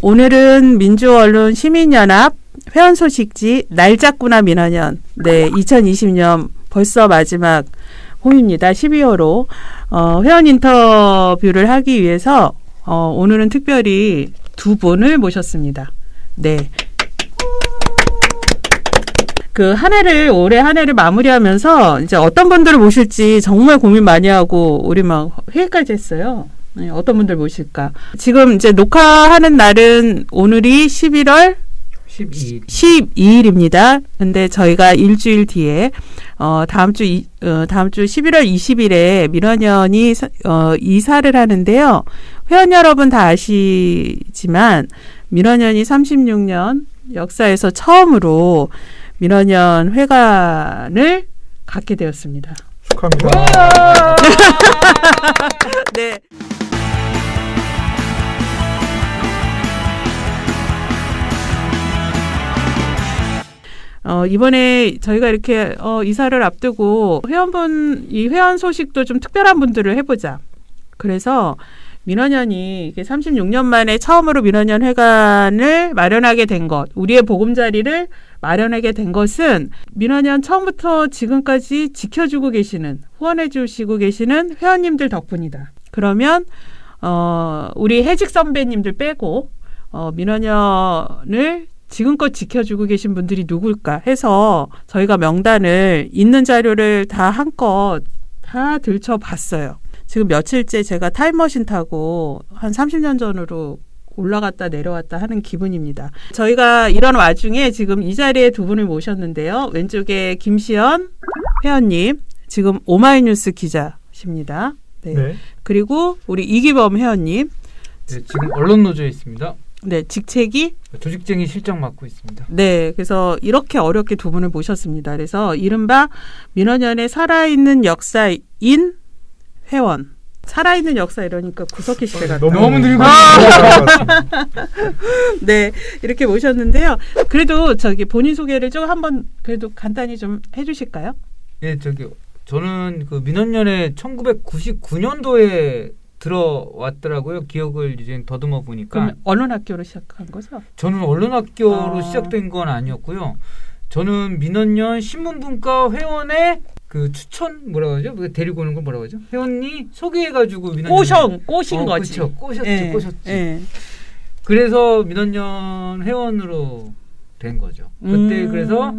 오늘은 민주언론 시민연합 회원 소식지 날잡구나 민원연. 네, 2020년 벌써 마지막 호입니다. 12호로 회원 인터뷰를 하기 위해서 오늘은 특별히 두 분을 모셨습니다. 네. 그 올해 한 해를 마무리하면서 이제 어떤 분들을 모실지 정말 고민 많이 하고 우리 막 회의까지 했어요. 네, 어떤 분들 모실까? 지금 이제 녹화하는 날은 오늘이 11월 12일입니다. 근데 저희가 일주일 뒤에 다음 주 11월 20일에 민원연이 이사를 하는데요. 회원 여러분 다 아시지만 민원연이 36년 역사에서 처음으로 민원연 회관을 갖게 되었습니다. 축하합니다. 네. 이번에 저희가 이렇게 이사를 앞두고 이 회원 소식도 좀 특별한 분들을 해보자. 그래서 민원연이 36년 만에 처음으로 민원연 회관을 마련하게 된 것, 우리의 보금자리를 마련하게 된 것은 민원연 처음부터 지금까지 지켜주고 계시는, 후원해 주시고 계시는 회원님들 덕분이다. 그러면 우리 해직 선배님들 빼고 민원연을 지금껏 지켜주고 계신 분들이 누굴까 해서 저희가 명단을 있는 자료를 다 한껏 다 들춰봤어요. 지금 며칠째 제가 타임머신 타고 한 30년 전으로 올라갔다 내려왔다 하는 기분입니다. 저희가 이런 와중에 지금 이 자리에 두 분을 모셨는데요. 왼쪽에 김시연 회원님, 지금 오마이뉴스 기자십니다. 네. 네. 그리고 우리 이기범 회원님. 네, 지금 언론노조에 있습니다. 네, 직책이 조직쟁이 실장 맡고 있습니다. 네, 그래서 이렇게 어렵게 두 분을 모셨습니다. 그래서 이른바 민원연의 살아있는 역사인 회원. 살아있는 역사 이러니까 구석기 시대 같다. 너무 늙어. 네, 이렇게 모셨는데요. 그래도 본인 소개를 좀 한번 그래도 간단히 좀 해주실까요? 예, 저는 그 민원연에 1999년도에 들어왔더라고요. 기억을 이제 더듬어 보니까. 그럼 언론학교로 시작한 거죠? 저는 언론학교로 시작된 건 아니었고요. 저는 민원연 신문분과 회원의 그 추천 뭐라고 하죠? 데리고 오는 걸 뭐라고 하죠? 회원이 소개해가지고 민원연 꼬신 거지. 그렇죠. 꼬셨지. 예. 그래서 민원연 회원으로 된 거죠. 그때 그래서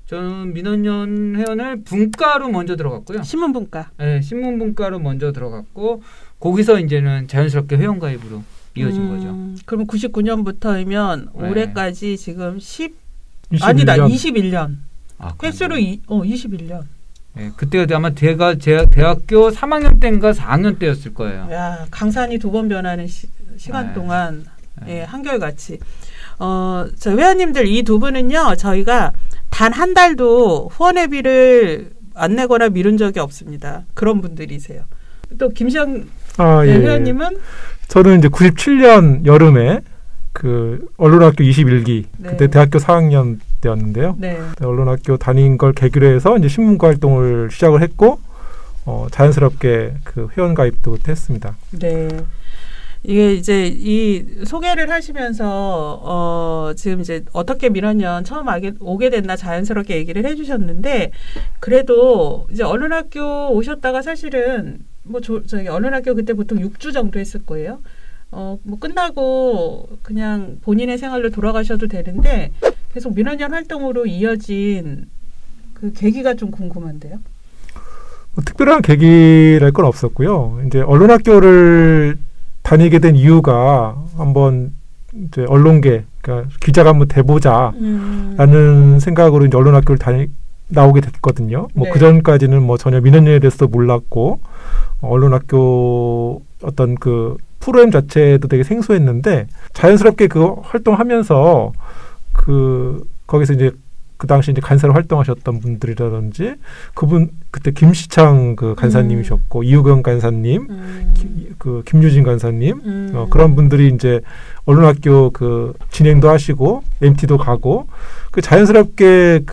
저는 민원연 회원을 분과로 먼저 들어갔고요. 신문분과. 네, 신문분과로 먼저 들어갔고 거기서 이제는 자연스럽게 회원가입으로 이어진 거죠. 그럼 99년부터이면 네. 올해까지 지금 21년. 횟수로 21년. 네, 그때가 아마 제가 대학교 3학년 때인가 4학년 때였을 거예요. 야, 강산이 두 번 변하는 시간 네. 동안 예, 한결같이. 저 회원님들 이 두 분은요, 저희가 단 한 달도 후원회비를 안 내거나 미룬 적이 없습니다. 그런 분들이세요. 또 김시영 회원님은? 저는 이제 97년 여름에 그 언론학교 21기 네. 그때 대학교 4학년 때였는데요. 네. 언론학교 다닌 걸 계기로 해서 이제 신문과 활동을 시작을 했고 자연스럽게 그 회원 가입도 했습니다. 네. 이게 이제 이 소개를 하시면서 지금 이제 어떻게 민원연 처음 오게 됐나 자연스럽게 얘기를 해주셨는데 그래도 이제 언론학교 오셨다가 사실은 저기 언론학교 그때 보통 6주 정도 했을 거예요. 끝나고 그냥 본인의 생활로 돌아가셔도 되는데 계속 민원연 활동으로 이어진 그 계기가 좀 궁금한데요. 특별한 계기랄 건 없었고요. 이제 언론학교를 다니게 된 이유가 한번 이제 언론계, 그러니까 기자가 한번 돼보자라는 생각으로 이제 언론학교를 나오게 됐거든요. 네. 그 전까지는 전혀 민원연에 대해서도 몰랐고 언론학교 어떤 그 프로그램 자체도 되게 생소했는데 자연스럽게 그 활동하면서 거기서 이제 그 당시 이제 간사로 활동하셨던 분들이라든지 그분 그때 김시창 그 간사님이셨고 이우경 간사님, 김유진 간사님 그런 분들이 이제 언론학교 그 진행도 하시고 MT도 가고 그 자연스럽게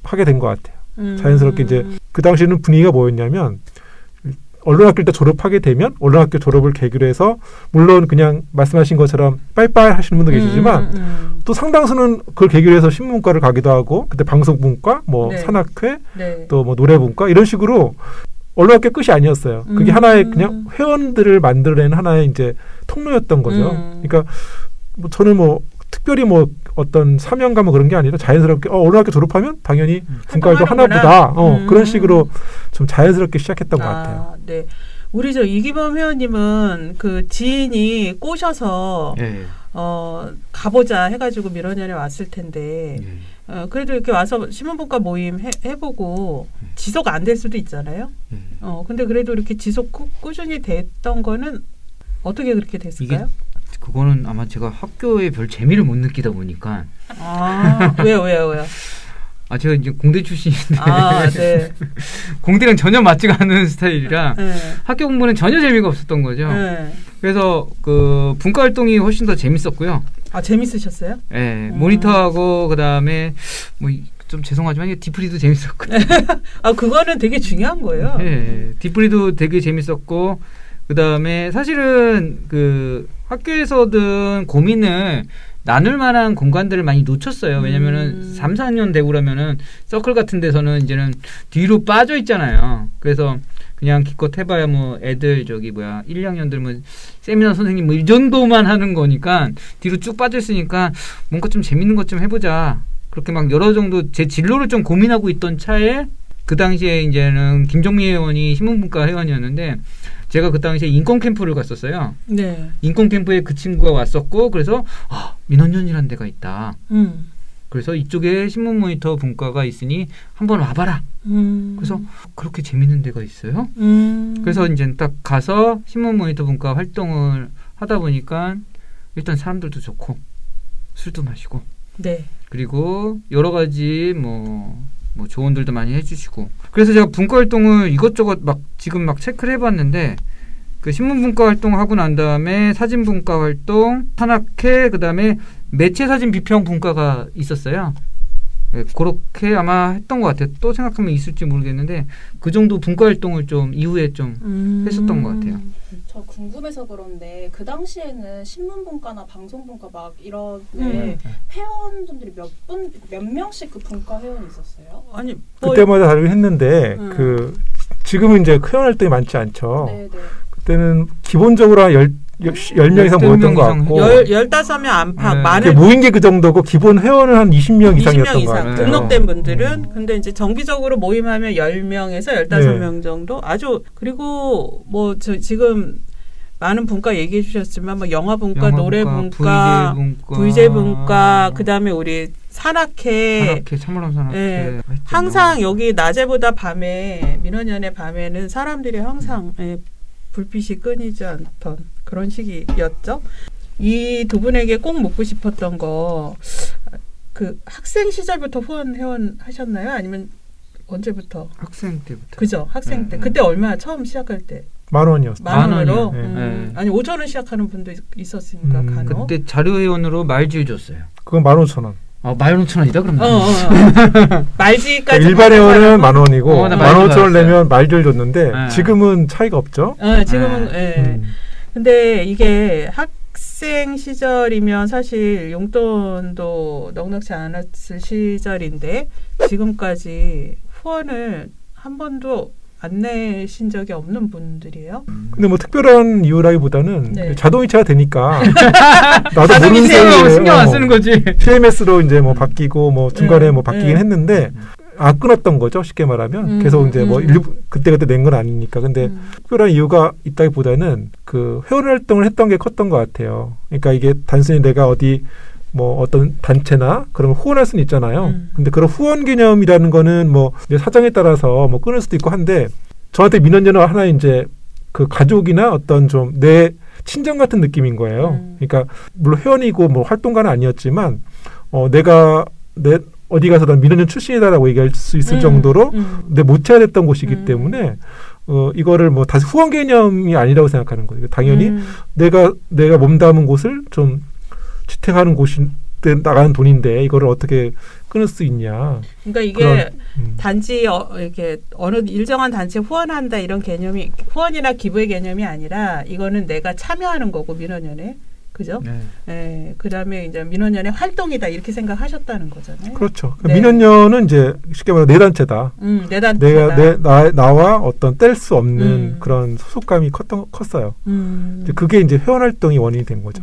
하게 된 것 같아요. 자연스럽게 이제 그 당시에는 분위기가 뭐였냐면 언론학교 때 졸업하게 되면 언론학교 졸업을 계기로 해서 물론 그냥 말씀하신 것처럼 빠이빠이 하시는 분도 계시지만 또 상당수는 그걸 계기로 해서 신문과를 가기도 하고 그때 방송분과 뭐 네. 산악회 네. 또 뭐 노래분과 이런 식으로 언론학교 끝이 아니었어요. 그게 하나의 그냥 회원들을 만들어낸 하나의 이제 통로였던 거죠. 그러니까 뭐 저는 뭐 특별히 뭐 어떤 사명감 그런 게 아니라 자연스럽게 언론학교 졸업하면 당연히 분과도 하나보다 그런 식으로 좀 자연스럽게 시작했던 것 같아요. 네. 우리 저 이기범 회원님은 그 지인이 꼬셔서 예. 가보자 해가지고 민원연에 왔을 텐데 그래도 이렇게 와서 신문분과 모임 해보고 지속 안 될 수도 있잖아요. 근데 그래도 이렇게 지속 꾸준히 됐던 거는 어떻게 그렇게 됐을까요? 그거는 아마 제가 학교에 별 재미를 못 느끼다 보니까. 왜요? 제가 이제 공대 출신인데 네. 공대랑 전혀 맞지가 않는 스타일이라 네. 학교 공부는 전혀 재미가 없었던 거죠. 네. 그래서 그 분과 활동이 훨씬 더 재밌었고요. 재밌으셨어요? 네, 모니터하고 그다음에 뭐 좀 죄송하지만 이게 디프리도 재밌었고요. 그거는 되게 중요한 거예요. 네, 디프리도 되게 재밌었고 그다음에 사실은 그 학교에서든 고민을 나눌 만한 공간들을 많이 놓쳤어요. 왜냐면은 3, 4년 되고 그러면은 서클 같은 데서는 이제는 뒤로 빠져 있잖아요. 그래서 그냥 기껏 해봐야 뭐 애들 1, 2학년들 뭐 세미나 선생님 뭐 이 정도만 하는 거니까 뒤로 쭉 빠져 있으니까 뭔가 좀 재밌는 것 좀 해보자. 그렇게 막 여러 정도 제 진로를 좀 고민하고 있던 차에 그 당시에 이제는 김종미 회원이 신문분과 회원이었는데 제가 그 당시에 인권 캠프를 갔었어요. 네. 인권 캠프에 그 친구가 왔었고 그래서 민원연이라는 데가 있다. 그래서 이쪽에 신문 모니터 분과가 있으니 한번 와봐라. 그래서 그렇게 재밌는 데가 있어요. 그래서 이제 딱 가서 신문 모니터 분과 활동을 하다 보니까 일단 사람들도 좋고 술도 마시고. 네. 그리고 여러 가지 뭐 조언들도 많이 해주시고. 그래서 제가 분과 활동을 이것저것 지금 체크를 해봤는데 그 신문분과 활동하고 난 다음에 사진분과 활동, 산악회, 그 다음에 매체사진 비평 분과가 있었어요. 네, 그렇게 아마 했던 것 같아요. 또 생각하면 있을지 모르겠는데 그 정도 분과 활동을 좀 이후에 좀 했었던 것 같아요. 저 궁금해서 그런데 그 당시에는 신문분과나 방송분과 막 이런 회원분들이 몇 명씩 그 분과 회원이 있었어요? 아니 그때마다 다르긴 했는데 지금은 이제 회원 활동이 많지 않죠. 네네. 그때는 기본적으로 10명 이상 모였던 것 같고 15명 안팎 많은 모인 게 그 정도고 기본 회원은 한 20명 이상이었던 것 같아요. 등록된 분들은 근데 이제 정기적으로 모임하면 10명에서 15명 정도 그리고 뭐 지금 많은 분과 얘기해 주셨지만 뭐 영화분과, 노래분과, VJ분과 그다음에 우리 산악회, 참으론 산악회 항상 여기 낮에보다 밤에 민원연의 밤에는 사람들이 항상 불빛이 끊이지 않던 그런 시기였죠. 이 두 분에게 꼭 묻고 싶었던 거, 그 학생 시절부터 회원 하셨나요? 아니면 언제부터? 학생 때부터. 그죠, 학생 때. 그때 얼마 처음 시작할 때? 10,000원이었어요. 10,000원으로? 아니 5,000원 시작하는 분도 있었으니까 간혹. 그때 자료회원으로 말지를 줬어요. 그건 15,000원. 15,000원이다 그럼. 말지까지. 일반 회원은 10,000원이고 15,000원 내면 말지를 줬는데 지금은 차이가 없죠. 지금은 근데 이게 학생 시절이면 사실 용돈도 넉넉지 않았을 시절인데 지금까지 후원을 한 번도 안 내신 적이 없는 분들이에요. 근데 뭐 특별한 이유라기보다는 자동이체가 되니까 나도 모르는 사이에 신경 안 쓰는 거지. PMS로 이제 뭐 바뀌고 뭐 중간에 뭐 바뀌긴 했는데 안 끊었던 거죠. 쉽게 말하면 계속 이제 뭐 그때 낸 건 아니니까. 근데 특별한 이유가 있다기보다는 그 회원 활동을 했던 게 컸던 것 같아요. 그러니까 이게 단순히 내가 어디 뭐 어떤 단체나 그러면 후원할 수는 있잖아요. 근데 그런 후원 개념이라는 거는 뭐 사정에 따라서 뭐 끊을 수도 있고 한데 저한테 민원연은 하나 이제 그 가족이나 어떤 좀 내 친정 같은 느낌인 거예요. 그러니까 물론 회원이고 뭐 활동가는 아니었지만 내가 내 어디 가서 난 민원연 출신이다라고 얘기할 수 있을 정도로 내 모체가 됐던 곳이기 때문에 이거를 뭐 다시 후원 개념이 아니라고 생각하는 거예요. 당연히 내가 몸담은 곳을 좀 지탱하는 곳이 때 나가는 돈인데 이거를 어떻게 끊을 수 있냐. 그러니까 이게 단지 이렇게 어느 일정한 단체에 후원한다 이런 개념이 후원이나 기부의 개념이 아니라 이거는 내가 참여하는 거고 민원연에 그죠? 네. 네. 그다음에 이제 민원연의 활동이다 이렇게 생각하셨다는 거잖아요. 그렇죠. 네. 민원연은 이제 쉽게 말해 내 단체다. 내 단체다. 나와 어떤 뗄 수 없는 그런 소속감이 컸어요. 그게 이제 회원 활동이 원인이 된 거죠.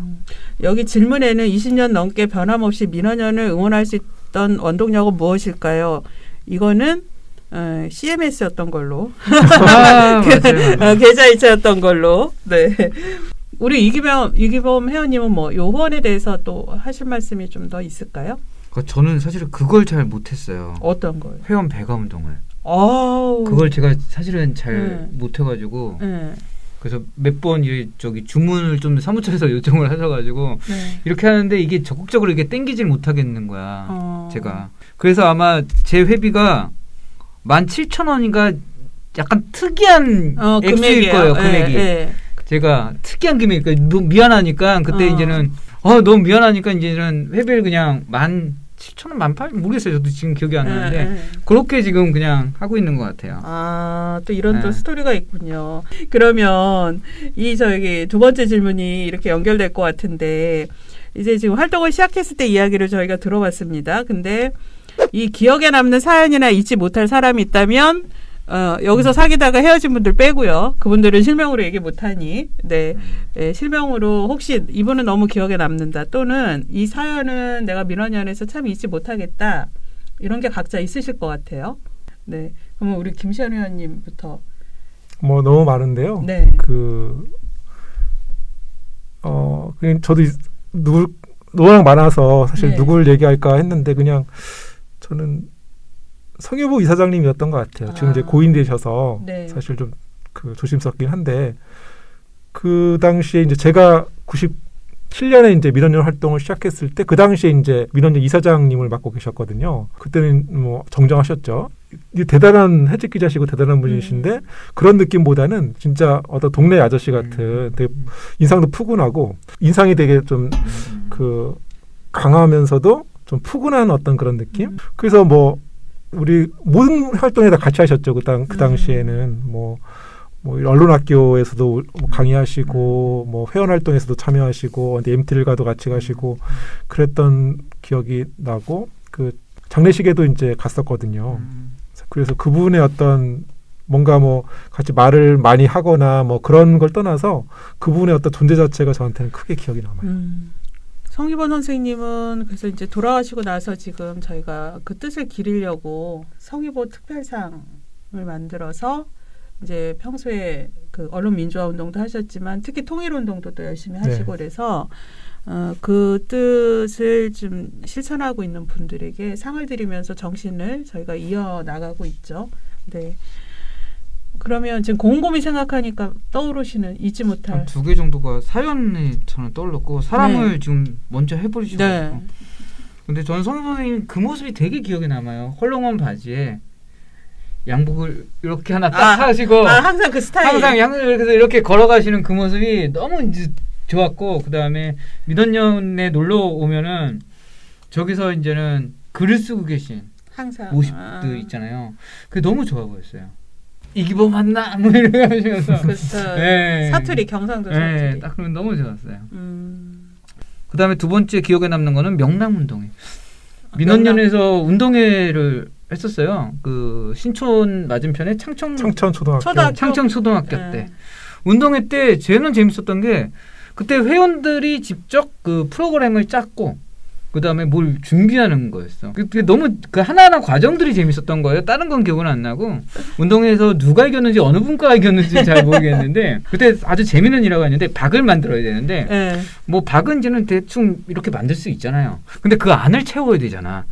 여기 질문에는 20년 넘게 변함없이 민원연을 응원할 수 있던 원동력은 무엇일까요? 이거는 CMS였던 걸로 계좌이체였던 걸로. 네. 우리 이기범 회원님은 뭐 요 후원에 대해서 또 하실 말씀이 좀 더 있을까요? 저는 사실은 그걸 잘 못했어요. 어떤 걸? 회원 배가 운동을. 아우. 그걸 제가 사실은 잘 못해가지고 그래서 몇 번 저기 주문을 좀 사무처에서 요청을 하셔가지고 이렇게 하는데 이게 적극적으로 이게 땡기질 못하겠는 거야. 제가. 그래서 아마 제 회비가 17,000원인가 약간 특이한 액수일 거예요. 금액이. 제가 특이한 금액이 너무 미안하니까 그때 이제는 너무 미안하니까 이제는 회비를 그냥 17,000원, 18,000원 모르겠어요. 저도 지금 기억이 안 나는데 그렇게 지금 그냥 하고 있는 것 같아요. 또 이런 또 스토리가 있군요. 그러면 저기 두 번째 질문이 이렇게 연결될 것 같은데 이제 지금 활동을 시작했을 때 이야기를 저희가 들어봤습니다. 근데 이 기억에 남는 사연이나 잊지 못할 사람이 있다면 여기서 사귀다가 헤어진 분들 빼고요. 그분들은 실명으로 얘기 못하니 실명으로 혹시 이분은 너무 기억에 남는다 또는 이 사연은 내가 민원연에서 참 잊지 못하겠다 이런 게 각자 있으실 것 같아요. 네, 그러면 우리 김시현 의원님부터. 뭐 너무 많은데요. 네. 그냥 저도 워낙 많아서 사실 누굴 얘기할까 했는데 그냥 저는 성유보 이사장님이었던 것 같아요. 지금 이제 고인 되셔서 사실 좀 조심스럽긴 한데 그 당시에 이제 제가 97년에 이제 민원연 활동을 시작했을 때 그 당시에 이제 민원연 이사장님을 맡고 계셨거든요. 그때는 뭐 정정하셨죠. 대단한 해직 기자시고 대단한 분이신데 그런 느낌보다는 진짜 어떤 동네 아저씨 같은 되게 인상도 푸근하고 인상이 되게 좀 강하면서도 좀 푸근한 어떤 그런 느낌. 그래서 뭐 우리 모든 활동에 다 같이 하셨죠. 그 당시에는 뭐 언론학교에서도 강의하시고 뭐 회원 활동에서도 참여하시고 MT를 가도 같이 가시고 그랬던 기억이 나고 그 장례식에도 이제 갔었거든요. 그래서 그분의 어떤 뭔가 뭐 같이 말을 많이 하거나 뭐 그런 걸 떠나서 그분의 어떤 존재 자체가 저한테는 크게 기억이 남아요. 성희번 선생님은 그래서 이제 돌아가시고 나서 지금 저희가 그 뜻을 기리려고 성희보 특별상을 만들어서 이제 평소에 그 언론 민주화 운동도 하셨지만 특히 통일 운동도 또 열심히 하시고 그래서 그 뜻을 좀 실천하고 있는 분들에게 상을 드리면서 정신을 저희가 이어 나가고 있죠. 네. 그러면 지금 곰곰이 생각하니까 떠오르시는 잊지 못할 2개 정도가 사연이 저는 떠올랐고 사람을 지금 먼저 해버리시고 근데 저는 성 선생님 그 모습이 되게 기억에 남아요. 헐렁한 바지에 양복을 이렇게 하나 딱 하시고 항상 그 스타일 항상 양복을 이렇게 걸어가시는 그 모습이 너무 이제 좋았고 그 다음에 민원연에 놀러 오면은 저기서 이제는 글을 쓰고 계신 항상 모습도 있잖아요. 그게 너무 좋아 보였어요. 이기범 맞나? 뭐 이렇게 하시면서 사투리 경상도 사투리 딱 그러면 너무 좋았어요. 그 다음에 두 번째 기억에 남는 거는 명랑운동회. 민원연에서 운동회를 했었어요. 그 신촌 맞은편에 창청초등학교 때 운동회 때 제일 재밌었던 게 그때 회원들이 직접 그 프로그램을 짰고 그 다음에 뭘 준비하는 거였어. 그게 너무 그 하나하나 과정들이 재밌었던 거예요. 다른 건 기억은 안 나고 운동회에서 누가 이겼는지 어느 분과가 이겼는지 잘 모르겠는데 그때 아주 재밌는 일화가 있는데 박을 만들어야 되는데 뭐 박은 이제는 대충 이렇게 만들 수 있잖아요. 근데 그 안을 채워야 되잖아.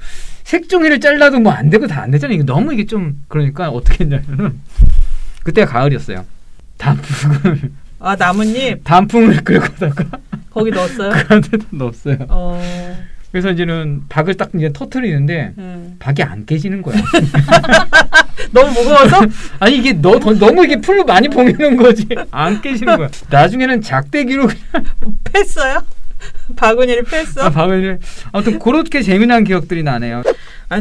색종이를 잘라도 뭐 안 되고 다 안 되잖아. 이게 너무 이게 좀 그러니까 어떻게 했냐면은 그때가 가을이었어요. 단풍을 나뭇잎 단풍을 긁어다가 거기 넣었어요? 그 안에다 넣었어요. 그래서 이제는 박을 딱 이제 터트리는데 박이 안 깨지는 거야. 너무 무거워서? 아니 이게 너무 이게 풀로 많이 봉해놓은 거지. 안 깨지는 거야. 나중에는 작대기로 그냥 팼어요? 박은희를 패했어? 박은희. 아무튼 그렇게 재미난 기억들이 나네요.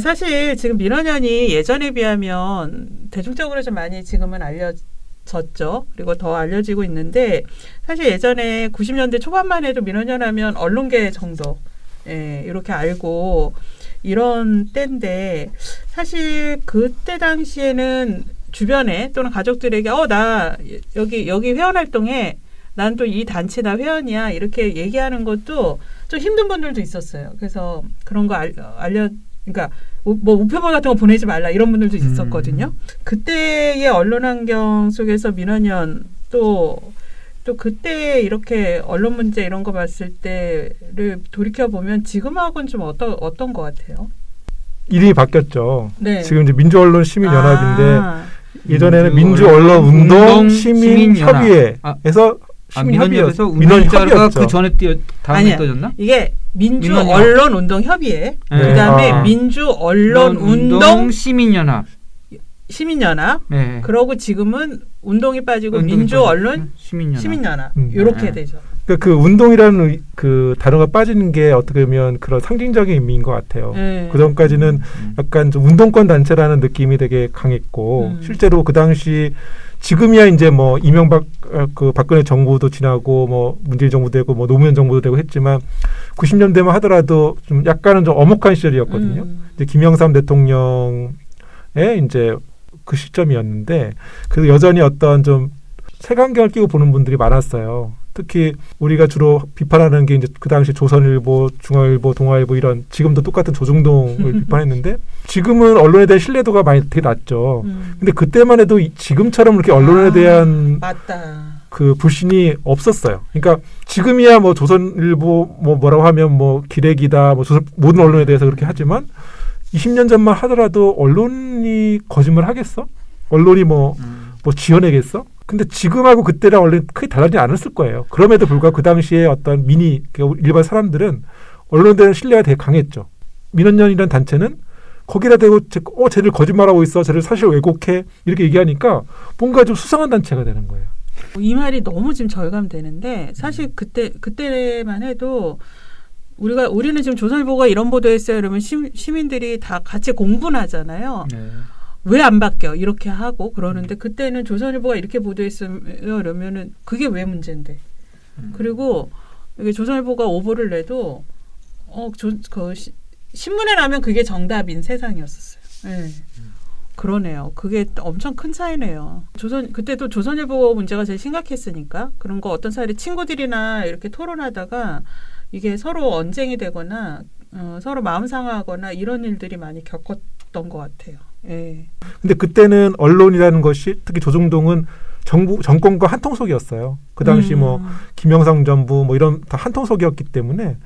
사실 지금 민원연이 예전에 비하면 대중적으로 좀 많이 지금은 알려졌죠. 그리고 더 알려지고 있는데 사실 예전에 90년대 초반만 해도 민원연 하면 언론계 정도 이렇게 알고 이런 때인데 사실 그때 당시에는 주변에 또는 가족들에게 나 여기 회원 활동해. 난 또 이 단체 나 회원이야. 이렇게 얘기하는 것도 좀 힘든 분들도 있었어요. 그래서 그런 거 그러니까 뭐 우편물 같은 거 보내지 말라 이런 분들도 있었거든요. 그때의 언론 환경 속에서 민원연 또 그때 이렇게 언론 문제 이런 거 봤을 때를 돌이켜 보면 지금하고는 좀 어떤 것 같아요? 이름이 바뀌었죠. 네. 지금 이제 민주언론시민연합인데 예전에는 민주언론운동시민협의회에서 민원협에서 민원협의회가 그 전에 다음에 떠졌나? 이게 민주언론운동협의회, 그다음에 민주언론운동시민연합. 네. 그러고 지금은 운동이 빠지고 민주언론 시민연합. 이렇게 되죠. 그 운동이라는 그 단어가 빠지는 게 어떻게 보면 그런 상징적인 의미인 것 같아요. 그 전까지는 약간 좀 운동권 단체라는 느낌이 되게 강했고 실제로 그 당시 지금이야 이제 뭐 이명박 그 박근혜 정부도 지나고 뭐 문재인 정부도 되고 뭐 노무현 정부도 되고 했지만 90년대만 하더라도 좀 약간은 좀 엄혹한 시절이었거든요. 이제 김영삼 대통령의 이제 그 시점이었는데 그래서 여전히 어떤 좀 색안경을 끼고 보는 분들이 많았어요. 특히 우리가 주로 비판하는 게 이제 그 당시 조선일보, 중앙일보, 동아일보 이런 지금도 똑같은 조중동을 비판했는데 지금은 언론에 대한 신뢰도가 되게 낮죠. 근데 그때만 해도 지금처럼 이렇게 언론에 대한 그 불신이 없었어요. 그러니까 지금이야 뭐 조선일보 뭐라고 하면 뭐 기레기다 뭐 모든 언론에 대해서 그렇게 하지만 20년 전만 하더라도 언론이 거짓말 하겠어? 언론이 뭐 지어내겠어? 근데 지금하고 그때랑 원래 크게 달라지지 않았을 거예요. 그럼에도 불구하고 그 당시에 어떤 일반 사람들은 언론에 대한 신뢰가 되게 강했죠. 민원연이라는 단체는 거기다 대고 쟤들 거짓말하고 있어. 쟤들 사실 왜곡해. 이렇게 얘기하니까 뭔가 좀 수상한 단체가 되는 거예요. 이 말이 너무 지금 절감되는데 사실 그때만 해도 우리는 지금 조선일보가 이런 보도했어요. 그러면 시민들이 다 같이 공분을 하잖아요. 네. 왜 안 바뀌어? 이렇게 하고 그러는데 그때는 조선일보가 이렇게 보도했으면 그러면은 그게 왜 문제인데? 그리고 이게 조선일보가 오보를 내도 신문에 나면 그게 정답인 세상이었었어요. 네. 그러네요. 그게 엄청 큰 차이네요. 그때도 조선일보 문제가 제일 심각했으니까 그런 거 어떤 사람이 친구들이나 이렇게 토론하다가 이게 서로 언쟁이 되거나 서로 마음 상하거나 이런 일들이 많이 겪었던 것 같아요. 예. 근데 그때는 언론이라는 것이 특히 조중동은 정권과 한통속이었어요. 그 당시 뭐 김영삼 정부 뭐 이런 다 한통속이었기 때문에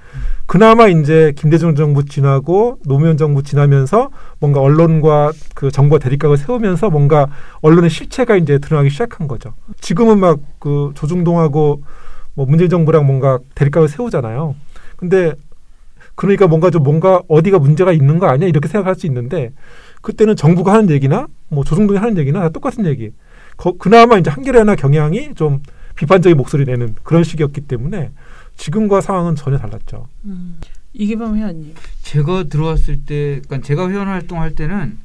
그나마 이제 김대중 정부 지나고 노무현 정부 지나면서 뭔가 언론과 그 정부가 대립각을 세우면서 뭔가 언론의 실체가 이제 드러나기 시작한 거죠. 지금은 막 그 조중동하고 뭐 문재인 정부랑 뭔가 대립각을 세우잖아요. 근데 그러니까 뭔가 어디가 문제가 있는 거 아니야 이렇게 생각할 수 있는데 그때는 정부가 하는 얘기나 뭐 조중동이 하는 얘기나 다 똑같은 얘기. 그나마 이제 한겨레나 경향이 좀 비판적인 목소리 내는 그런 식이었기 때문에 지금과 상황은 전혀 달랐죠. 이기범 회원님. 제가 들어왔을 때, 그러니까 제가 회원 활동할 때는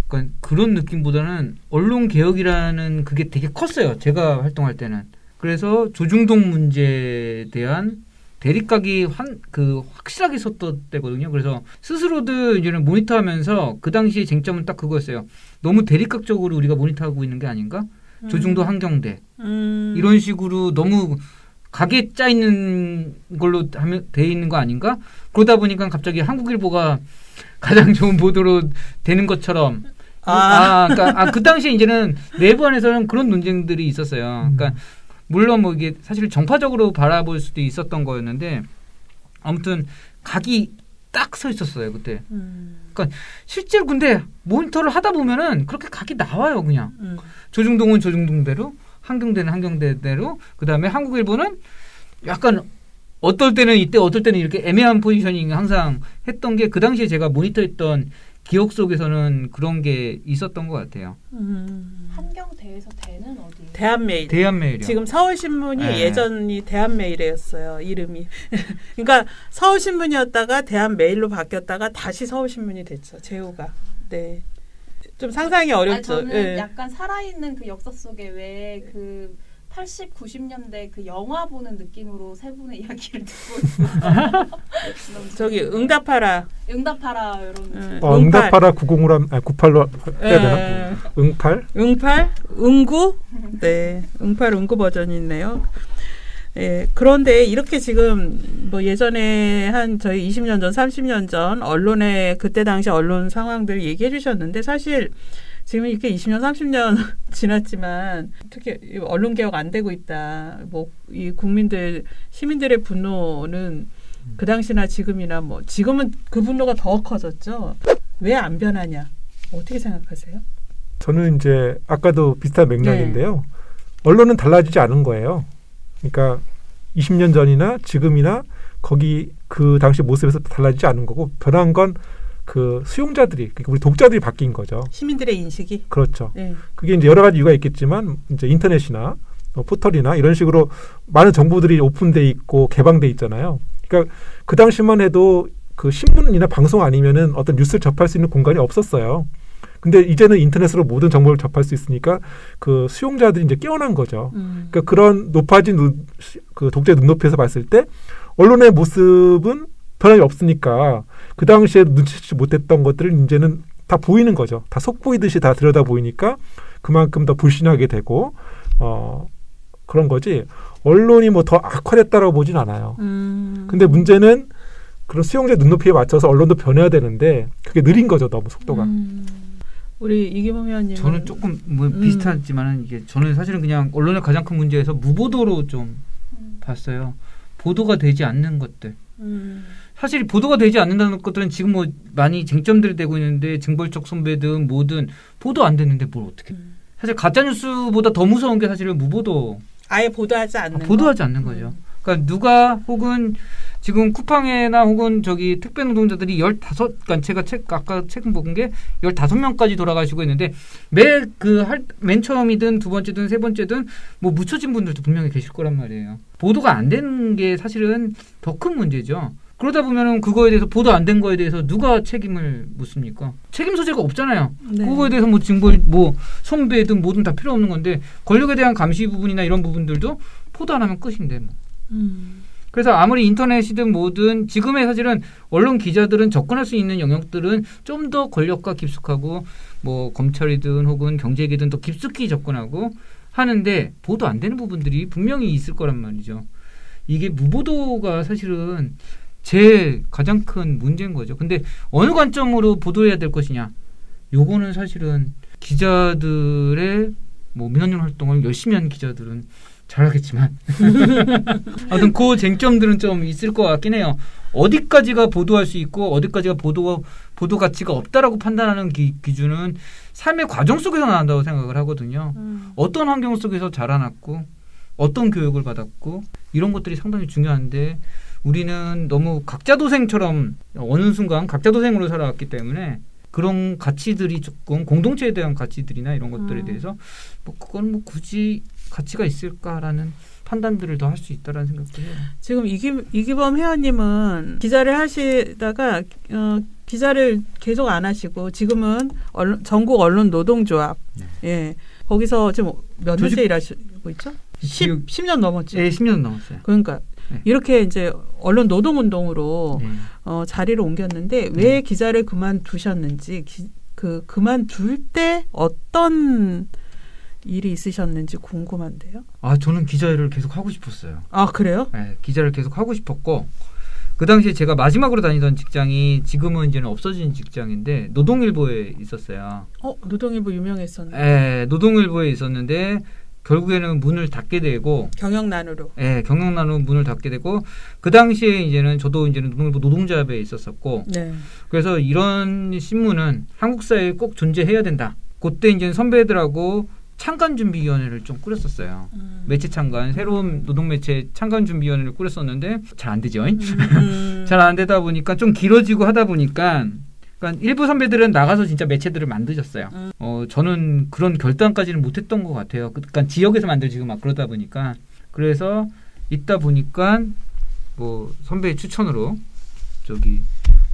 그러니까 그런 느낌보다는 언론 개혁이라는 그게 되게 컸어요. 제가 활동할 때는. 그래서 조중동 문제에 대한 대립각이 확실하게 섰던 때거든요. 그래서 스스로도 이제는 모니터하면서 그 당시의 쟁점은 딱 그거였어요. 너무 대립각적으로 우리가 모니터하고 있는 게 아닌가? 조중동 한경대 이런 식으로 너무 각에 짜 있는 걸로 돼 있는 거 아닌가? 그러다 보니까 갑자기 한국일보가 가장 좋은 보도로 되는 것처럼 그러니까 그 당시에 이제는 내부 안에서는 그런 논쟁들이 있었어요. 그러니까 물론 뭐 이게 사실 정파적으로 바라볼 수도 있었던 거였는데 아무튼 각이 딱 서 있었어요 그때. 그러니까 실제로 근데 모니터를 하다 보면은 그렇게 각이 나와요 그냥. 조중동은 조중동대로, 한경대는 한경대대로, 그 다음에 한국일보는 약간 어떨 때는 이때 어떨 때는 이렇게 애매한 포지셔닝 항상 했던 게 그 당시에 제가 모니터했던 기억 속에서는 그런 게 있었던 것 같아요. 한경대에서 대는 어디예요? 대한메일. 대한메일이요. 지금 서울신문이 네. 예전이 대한메일이었어요. 이름이. 그러니까 서울신문이었다가 대한메일로 바뀌었다가 다시 서울신문이 됐죠. 제후가. 네. 좀 상상이 어렵죠. 저는 네. 약간 살아있는 그 역사 속에 왜 그 80, 90년대 그 영화 보는 느낌으로 세 분의 이야기를 듣고 있어요. 저기 응답하라. 응답하라 이런. 응답하라 905로 98로 해야 되나? 예. 응팔? 응팔? 응구? 네. 응팔 응구 버전이 있네요. 예. 그런데 이렇게 지금 뭐 예전에 한 저희 20년 전, 30년 전 언론의 그때 당시 언론 상황들 얘기해 주셨는데 사실 지금 이렇게 20년, 30년 지났지만 특히 언론 개혁 안 되고 있다. 뭐 이 국민들, 시민들의 분노는 그 당시나 지금이나 뭐 지금은 그 분노가 더 커졌죠. 왜 안 변하냐? 어떻게 생각하세요? 저는 이제 아까도 비슷한 맥락인데요. 언론은 달라지지 않은 거예요. 그러니까 20년 전이나 지금이나 거기 그 당시 모습에서 달라지지 않은 거고 변한 건 그 수용자들이 그러니까 우리 독자들이 바뀐 거죠. 시민들의 인식이. 그렇죠. 네. 그게 이제 여러 가지 이유가 있겠지만 이제 인터넷이나 포털이나 이런 식으로 많은 정보들이 오픈돼 있고 개방돼 있잖아요. 그러니까 그 당시만 해도 그 신문이나 방송 아니면은 어떤 뉴스를 접할 수 있는 공간이 없었어요. 근데 이제는 인터넷으로 모든 정보를 접할 수 있으니까 그 수용자들이 이제 깨어난 거죠. 그러니까 그런 높아진 그 독자의 눈높이에서 봤을 때 언론의 모습은 변함이 없으니까 그 당시에 눈치채지 못했던 것들을 이제는 다 보이는 거죠. 다 속보이듯이 다 들여다 보이니까 그만큼 더 불신하게 되고 그런 거지. 언론이 뭐 더 악화됐다라고 보진 않아요. 근데 문제는 그런 수용자 눈높이에 맞춰서 언론도 변해야 되는데 그게 느린 거죠. 너무 속도가. 우리 이기범 의원님 저는 조금 뭐 비슷하지만은 이게 저는 사실은 그냥 언론의 가장 큰 문제에서 무보도로 좀 봤어요. 보도가 되지 않는 것들. 사실 보도가 되지 않는다는 것들은 지금 뭐 많이 쟁점들이 되고 있는데 징벌적 손배든 뭐든 보도 안 됐는데 뭘 어떻게? 사실 가짜 뉴스보다 더 무서운 게 사실은 무보도. 아예 보도하지 않는 보도하지 않는 거죠. 그러니까 누가 혹은 지금 쿠팡이나 혹은 저기 택배 노동자들이 15, 그러니까 제가 아까 책 본 게 15명까지 돌아가시고 있는데 맨 처음이든 두 번째든 세 번째든 뭐 묻혀진 분들도 분명히 계실 거란 말이에요. 보도가 안 되는 게 사실은 더 큰 문제죠. 그러다 보면은 그거에 대해서 보도 안 된 거에 대해서 누가 책임을 묻습니까? 책임 소재가 없잖아요. 네. 그거에 대해서 뭐 징벌, 뭐 손배든 뭐든 다 필요 없는 건데 권력에 대한 감시 부분이나 이런 부분들도 보도 안 하면 끝인데 뭐. 그래서 아무리 인터넷이든 뭐든 지금의 사실은 언론 기자들은 접근할 수 있는 영역들은 좀 더 권력과 깊숙하고 뭐 검찰이든 혹은 경제계든 더 깊숙이 접근하고 하는데 보도 안 되는 부분들이 분명히 있을 거란 말이죠. 이게 무보도가 사실은 제일 가장 큰 문제인 거죠. 근데 어느 관점으로 보도해야 될 것이냐? 요거는 사실은 기자들의 뭐 민원연 활동을 열심히 하는 기자들은 잘하겠지만 아무튼 그 쟁점들은 좀 있을 것 같긴 해요. 어디까지가 보도할 수 있고 어디까지가 보도 가치가 없다라고 판단하는 기준은 삶의 과정 속에서 나온다고 생각을 하거든요. 어떤 환경 속에서 자라났고 어떤 교육을 받았고 이런 것들이 상당히 중요한데 우리는 너무 각자도생처럼 어느 순간 각자도생으로 살아왔기 때문에 그런 가치들이 조금 공동체에 대한 가치들이나 이런 것들에 대해서 뭐 그건 뭐 굳이 가치가 있을까라는 판단들을 더 할 수 있다라는 생각도 해요. 지금 이기범 회원님은 기자를 하시다가 기자를 계속 안 하시고 지금은 전국 언론 노동조합 예 거기서 지금 몇 년째 일하시고 있죠? 10년 넘었죠. 네, 10년 넘었어요. 그러니까 이렇게 이제 언론 노동운동으로 자리를 옮겼는데 왜 기자를 그만두셨는지 그만둘 때 어떤 일이 있으셨는지 궁금한데요. 아 저는 기자를 계속 하고 싶었어요. 아 그래요? 네, 기자를 계속 하고 싶었고 그 당시에 제가 마지막으로 다니던 직장이 지금은 이제는 없어진 직장인데 노동일보에 있었어요. 노동일보 유명했었는데. 네, 노동일보에 있었는데 결국에는 문을 닫게 되고 경영난으로. 네, 경영난으로 문을 닫게 되고 그 당시에 이제는 저도 이제는 노동일보 노동조합에 있었었고 네. 그래서 이런 신문은 한국 사회에 꼭 존재해야 된다. 그때 이제 선배들하고 창간준비위원회를 좀 꾸렸었어요. 매체 창간, 새로운 노동매체 창간준비위원회를 꾸렸었는데 잘 안 되죠. 잘 안 되다 보니까 좀 길어지고 하다 보니까 그러니까 일부 선배들은 나가서 진짜 매체들을 만드셨어요. 저는 그런 결단까지는 못했던 것 같아요. 그러니까 지역에서 만들지고 막 그러다 보니까 그래서 있다 보니까 뭐 선배의 추천으로 저기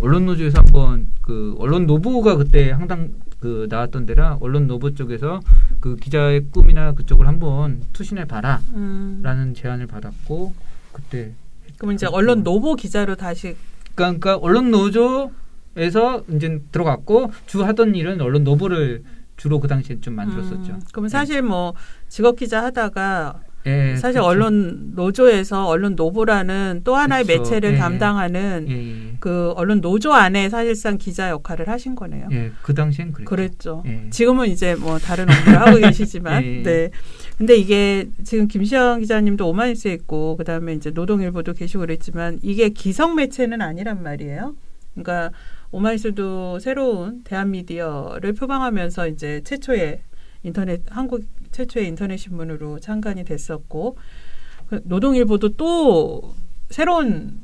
언론노조에서 한번 그 언론노부가 그때 항상 그 나왔던 데라 언론노부 쪽에서 그 기자의 꿈이나 그쪽을 한번 투신해 봐라라는 제안을 받았고 그때 그럼 이제 언론노보 기자로 다시 그러니까 언론노조에서 이제 들어갔고 주 하던 일은 언론노부를 주로 그 당시에 좀 만들었었죠. 그럼 사실 뭐 직업 기자 하다가 사실 그렇죠. 언론 노조에서 언론 노보라는 또 하나의 그렇죠. 매체를 담당하는 그 언론 노조 안에 사실상 기자 역할을 하신 거네요. 그 당시엔 그랬죠. 지금은 이제 뭐 다른 업무를 하고 계시지만, 네. 근데 이게 지금 김시영 기자님도 오마이뉴스에 있고, 그 다음에 이제 노동일보도 계시고 그랬지만 이게 기성 매체는 아니란 말이에요. 그러니까 오마이뉴스도 새로운 대한 미디어를 표방하면서 이제 최초의 한국 최초의 인터넷 신문으로 창간이 됐었고 노동일보도 또 새로운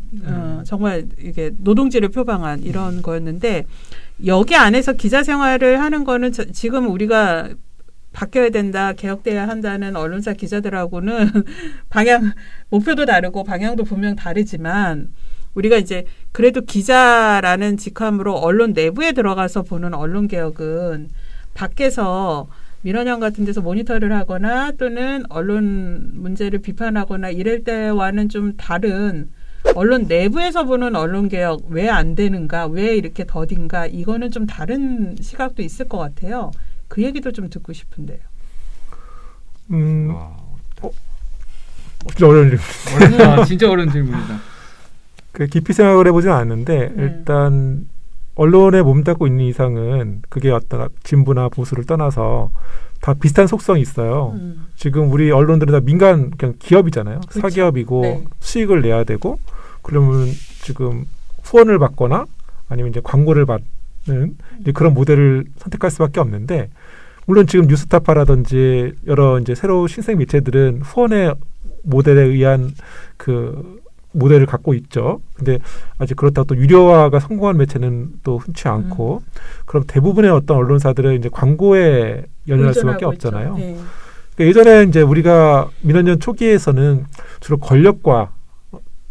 정말 이게 노동지를 표방한 이런 거였는데 여기 안에서 기자 생활을 하는 거는 지금 우리가 바뀌어야 된다, 개혁돼야 한다는 언론사 기자들하고는 목표도 다르고 방향도 분명 다르지만 우리가 이제 그래도 기자라는 직함으로 언론 내부에 들어가서 보는 언론 개혁은 밖에서 민원연 같은 데서 모니터를 하거나 또는 언론 문제를 비판하거나 이럴 때와는 좀 다른 언론 내부에서 보는 언론 개혁 왜 안 되는가, 왜 이렇게 더딘가 이거는 좀 다른 시각도 있을 것 같아요. 그 얘기도 좀 듣고 싶은데요. 진짜 어려운 질문인데. 진짜 어려운 질문이다. 깊이 생각을 해보진 않았는데 일단 언론에 몸담고 있는 이상은 그게 어떤 진보나 보수를 떠나서 다 비슷한 속성이 있어요. 지금 우리 언론들은 다 민간 그냥 기업이잖아요. 그렇죠. 사기업이고 네. 수익을 내야 되고 그러면 지금 후원을 받거나 아니면 이제 광고를 받는 이제 그런 모델을 선택할 수밖에 없는데 물론 지금 뉴스타파라든지 여러 이제 새로운 신생 매체들은 후원의 모델에 의한 그 모델을 갖고 있죠. 근데 아직 그렇다고 또 유료화가 성공한 매체는 또 흔치 않고 그럼 대부분의 어떤 언론사들은 이제 광고에 연연할 수밖에 없잖아요. 네. 그러니까 예전에 이제 우리가 민원연 초기에서는 주로 권력과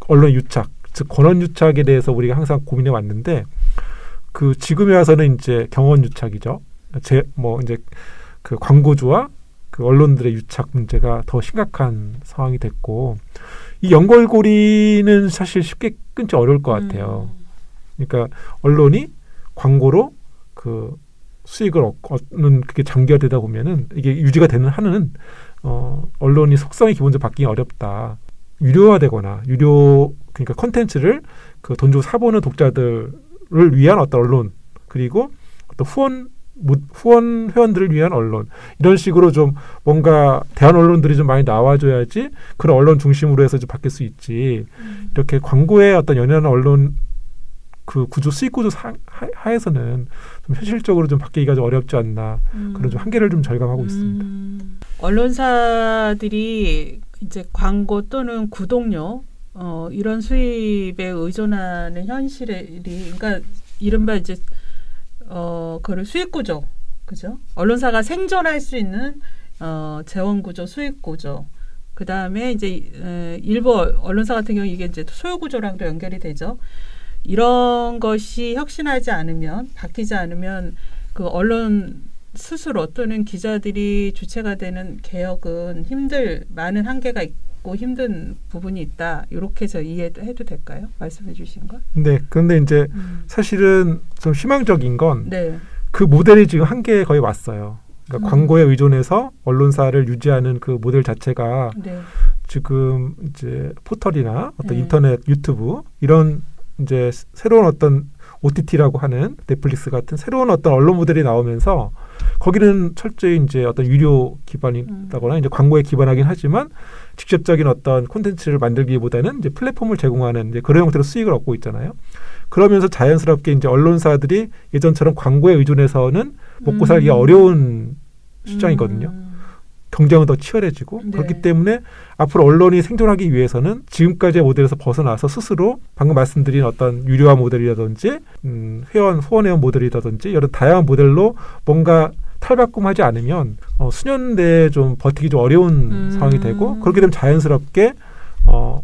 언론 유착, 즉 권한 유착에 대해서 우리가 항상 고민해 왔는데 그 지금에 와서는 이제 경원 유착이죠. 이제 그 광고주와 그 언론들의 유착 문제가 더 심각한 상황이 됐고 이 연결고리는 사실 쉽게 끊기 어려울 것 같아요. 그러니까 언론이 광고로 그 수익을 얻는 그게 장기화되다 보면은 이게 유지가 되는 한은 언론이 속성이 기본적으로 바뀌기 어렵다. 유료화되거나 그러니까 콘텐츠를 그 돈 주고 사보는 독자들을 위한 어떤 언론 그리고 어떤 후원 회원들을 위한 언론 이런 식으로 좀 뭔가 대한 언론들이 좀 많이 나와줘야지 그런 언론 중심으로 해서 좀 바뀔 수 있지 이렇게 광고에 어떤 연연한 언론 그 구조 수익 구조 하에서는 좀 현실적으로 좀 바뀌기가 좀 어렵지 않나 그런 좀 한계를 좀 절감하고 있습니다. 언론사들이 이제 광고 또는 구독료 이런 수입에 의존하는 현실이 그러니까 이른바 이제 그걸 수익구조, 그죠? 언론사가 생존할 수 있는 재원구조, 수익구조. 그 다음에 이제 일부 언론사 같은 경우 이게 이제 소유구조랑도 연결이 되죠. 이런 것이 혁신하지 않으면, 바뀌지 않으면 그 언론 스스로 또는 기자들이 주체가 되는 개혁은 많은 한계가 있고 힘든 부분이 있다. 이렇게 해서 이해해도 될까요? 말씀해 주신 거? 네. 그런데 이제 사실은 좀 희망적인 건 그 네. 모델이 지금 한계에 거의 왔어요. 그러니까 광고에 의존해서 언론사를 유지하는 그 모델 자체가 네. 지금 이제 포털이나 어떤 인터넷, 유튜브 이런 이제 새로운 어떤 OTT라고 하는 넷플릭스 같은 새로운 어떤 언론 모델이 나오면서 거기는 철저히 이제 어떤 유료 기반이다거나 이제 광고에 기반하긴 하지만 직접적인 어떤 콘텐츠를 만들기보다는 이제 플랫폼을 제공하는 이제 그런 형태로 수익을 얻고 있잖아요. 그러면서 자연스럽게 이제 언론사들이 예전처럼 광고에 의존해서는 먹고 살기가 어려운 시장이거든요. 경쟁은 더 치열해지고 네. 그렇기 때문에 앞으로 언론이 생존하기 위해서는 지금까지의 모델에서 벗어나서 스스로 방금 말씀드린 어떤 유료화 모델이라든지 후원회원 모델이라든지 이런 다양한 모델로 뭔가 탈바꿈하지 않으면 수년 내에 좀 버티기 좀 어려운 상황이 되고 그렇게 되면 자연스럽게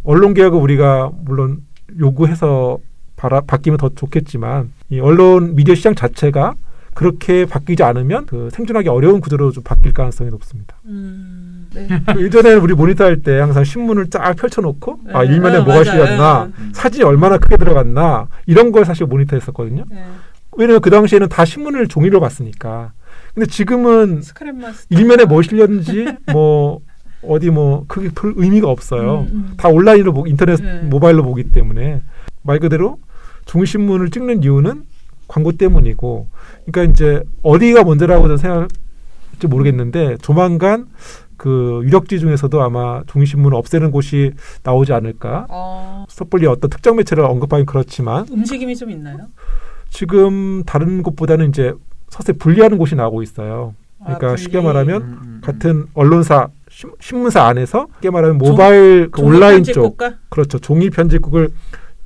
언론 개혁을 우리가 물론 요구해서 바뀌면 더 좋겠지만 이 언론 미디어 시장 자체가 그렇게 바뀌지 않으면 그 생존하기 어려운 구조로 좀 바뀔 가능성이 높습니다. 네. 예전에는 우리 모니터 할 때 항상 신문을 쫙 펼쳐놓고 네. 일면에 뭐가 맞아요. 실렸나 사진이 얼마나 크게 들어갔나 이런 걸 사실 모니터했었거든요. 네. 왜냐하면 그 당시에는 다 신문을 종이로 봤으니까. 근데 지금은 스크랩 마스터. 일면에 뭐 실렸는지 뭐 어디 뭐 그게 별 의미가 없어요. 다 온라인으로 인터넷 네. 모바일로 보기 때문에 말 그대로 종이신문을 찍는 이유는 광고 때문이고 그러니까 이제 어디가 먼저라고 저는 생각할지 모르겠는데 조만간 그 유력지 중에서도 아마 종이신문을 없애는 곳이 나오지 않을까. 섣불리 어떤 특정 매체를 언급하긴 그렇지만 움직임이 좀 있나요? 지금 다른 곳보다는 이제 서서히 분리하는 곳이 나오고 있어요. 그러니까 분리. 쉽게 말하면 같은 언론사 신문사 안에서 쉽게 말하면 모바일 그 종이 온라인 쪽 편집국가? 그렇죠. 종이 편집국을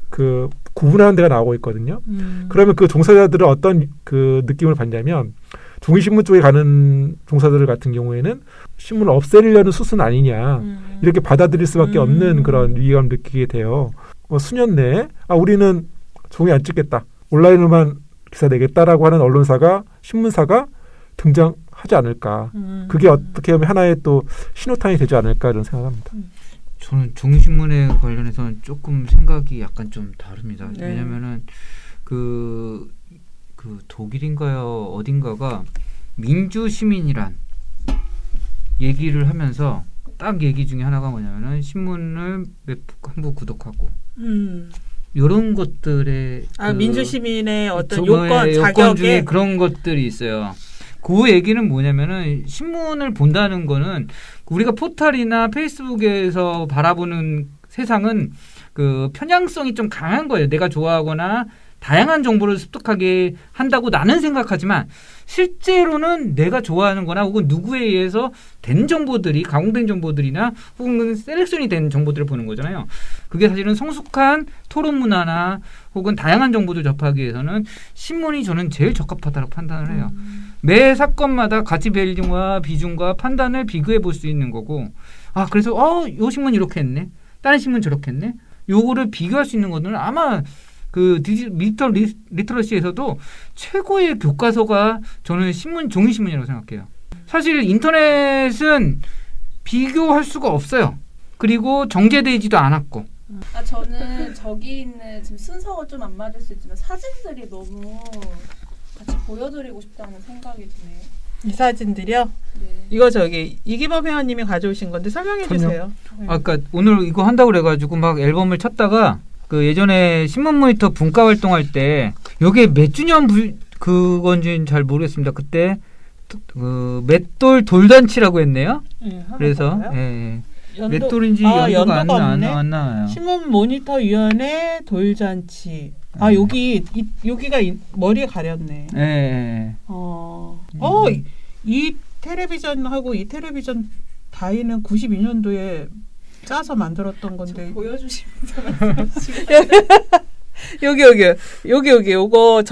그 구분하는 데가 나오고 있거든요. 그러면 그 종사자들은 어떤 그 느낌을 받냐면 종이신문 쪽에 가는 종사자들 같은 경우에는 신문을 없애려는 수순 아니냐 이렇게 받아들일 수밖에 없는 그런 위기감을 느끼게 돼요. 수년 내에 우리는 종이 안 찍겠다. 온라인으로만 기사 내겠다라고 하는 언론사가 신문사가 등장하지 않을까. 그게 어떻게 보면 하나의 또 신호탄이 되지 않을까 이런 생각합니다. 저는 종이신문에 관련해서는 조금 생각이 약간 좀 다릅니다. 네. 왜냐면은 그 독일인가요 어딘가가 민주시민이란 얘기를 하면서 딱 얘기 중에 하나가 뭐냐면은 신문을 한 부 구독하고 이런 것들의 민주시민의 어떤 요건 자격에 중에 그런 것들이 있어요. 그 얘기는 뭐냐면은 신문을 본다는 거는 우리가 포털이나 페이스북에서 바라보는 세상은 그 편향성이 좀 강한 거예요. 내가 좋아하거나 다양한 정보를 습득하게 한다고 나는 생각하지만 실제로는 내가 좋아하는 거나 혹은 누구에 의해서 된 정보들이 가공된 정보들이나 혹은 셀렉션이 된 정보들을 보는 거잖아요. 그게 사실은 성숙한 토론 문화나 혹은 다양한 정보를 접하기 위해서는 신문이 저는 제일 적합하다고 판단을 해요. 매 사건마다 가치 비중과 판단을 비교해 볼 수 있는 거고 그래서 요 신문 이렇게 했네. 다른 신문 저렇게 했네. 요거를 비교할 수 있는 거는 아마 그 디지털 리터러시에서도 최고의 교과서가 저는 종이신문이라고 생각해요. 사실 인터넷은 비교할 수가 없어요. 그리고 정제되지도 않았고. 저는 저기 있는 지금 순서가 좀 안 맞을 수 있지만 사진들이 너무 같이 보여드리고 싶다는 생각이 드네요. 이 사진들이요? 네. 이거 이기범 회원님이 가져오신 건데 설명해 주세요. 그러니까 오늘 이거 한다고 그래가지고 막 앨범을 찾다가 그 예전에 신문 모니터 분과 활동할 때 이게 몇 주년 그건지는 잘 모르겠습니다. 그때 그 맷돌 돌잔치라고 했네요. 그래서 맷돌인지 연도가 안 나와요. 신문 모니터 위원회 돌잔치. 여기가 머리에 가렸네. 이 텔레비전하고 이 텔레비전 다이는 92년도에 짜서 만들었던 건데. 보여주시면 여기 요거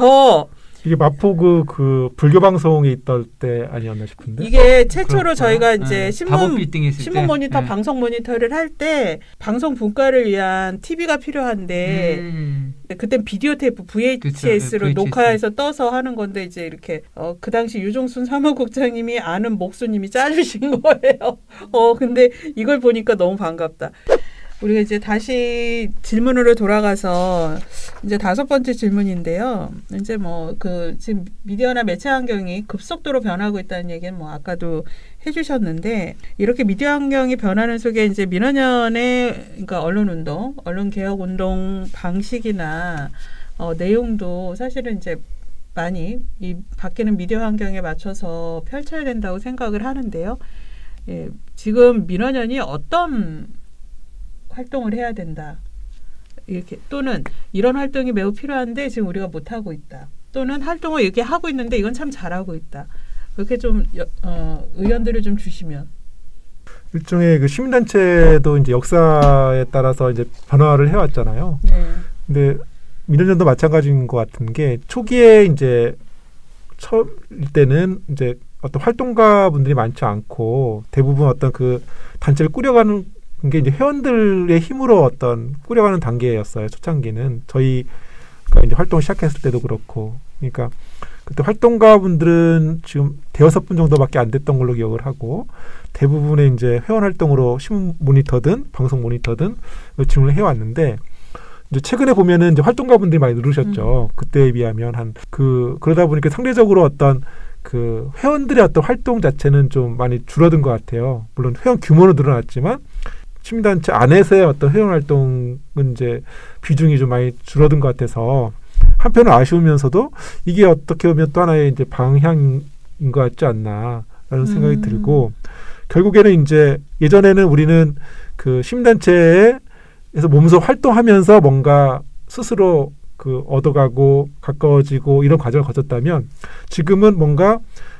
이게 마포구 그 불교 방송에 있던 때 아니었나 싶은데. 이게 최초로 저희가 이제 신문 모니터, 네. 방송 모니터를 할 때 방송 분과를 위한 TV가 필요한데 그땐 비디오 테이프 VHS로 VHS. 녹화해서 떠서 하는 건데 이제 이렇게 그 당시 유종순 사무국장님이 아는 목수님이 짜주신 거예요. 근데 이걸 보니까 너무 반갑다. 우리가 이제 다시 질문으로 돌아가서 이제 5번째 질문인데요. 이제 지금 미디어나 매체 환경이 급속도로 변하고 있다는 얘기는 아까도 해주셨는데 이렇게 미디어 환경이 변하는 속에 이제 민원연의 그러니까 언론운동, 언론개혁운동 방식이나 내용도 사실은 이제 많이 이 바뀌는 미디어 환경에 맞춰서 펼쳐야 된다고 생각을 하는데요. 지금 민원연이 어떤 활동을 해야 된다. 이렇게 또는 이런 활동이 매우 필요한데 지금 우리가 못 하고 있다. 또는 활동을 이렇게 하고 있는데 이건 참 잘하고 있다. 그렇게 좀 의견들을 좀 주시면. 일종의 그 시민단체도 이제 역사에 따라서 이제 변화를 해왔잖아요. 네. 근데 민원연도 마찬가지인 것 같은 게 초기에 이제 처음일 때는 이제 어떤 활동가 분들이 많지 않고 대부분 어떤 그 단체를 꾸려가는 게 이제 회원들의 힘으로 어떤 꾸려가는 단계였어요. 초창기는 저희가 이제 활동 시작했을 때도 그렇고, 그러니까 그때 활동가 분들은 지금 5분 정도밖에 안 됐던 걸로 기억을 하고 대부분의 이제 회원 활동으로 신문 모니터든 방송 모니터든 진행을 해왔는데. 이제 최근에 보면은 이제 활동가 분들이 많이 늘으셨죠. 그때에 비하면 그러다 보니까 상대적으로 어떤 그 회원들의 어떤 활동 자체는 좀 많이 줄어든 것 같아요. 물론 회원 규모는 늘어났지만 시민단체 안에서의 어떤 회원 활동은 이제 비중이 좀 많이 줄어든 것 같아서 한편은 아쉬우면서도 이게 어떻게 보면 또 하나의 이제 방향인 것 같지 않나라는 생각이 들고, 결국에는 이제 예전에는 우리는 그 시민단체에 그래서 몸소 활동하면서 뭔가 스스로 그 얻어가고 가까워지고 이런 과정을 거쳤다면 지금은 뭔가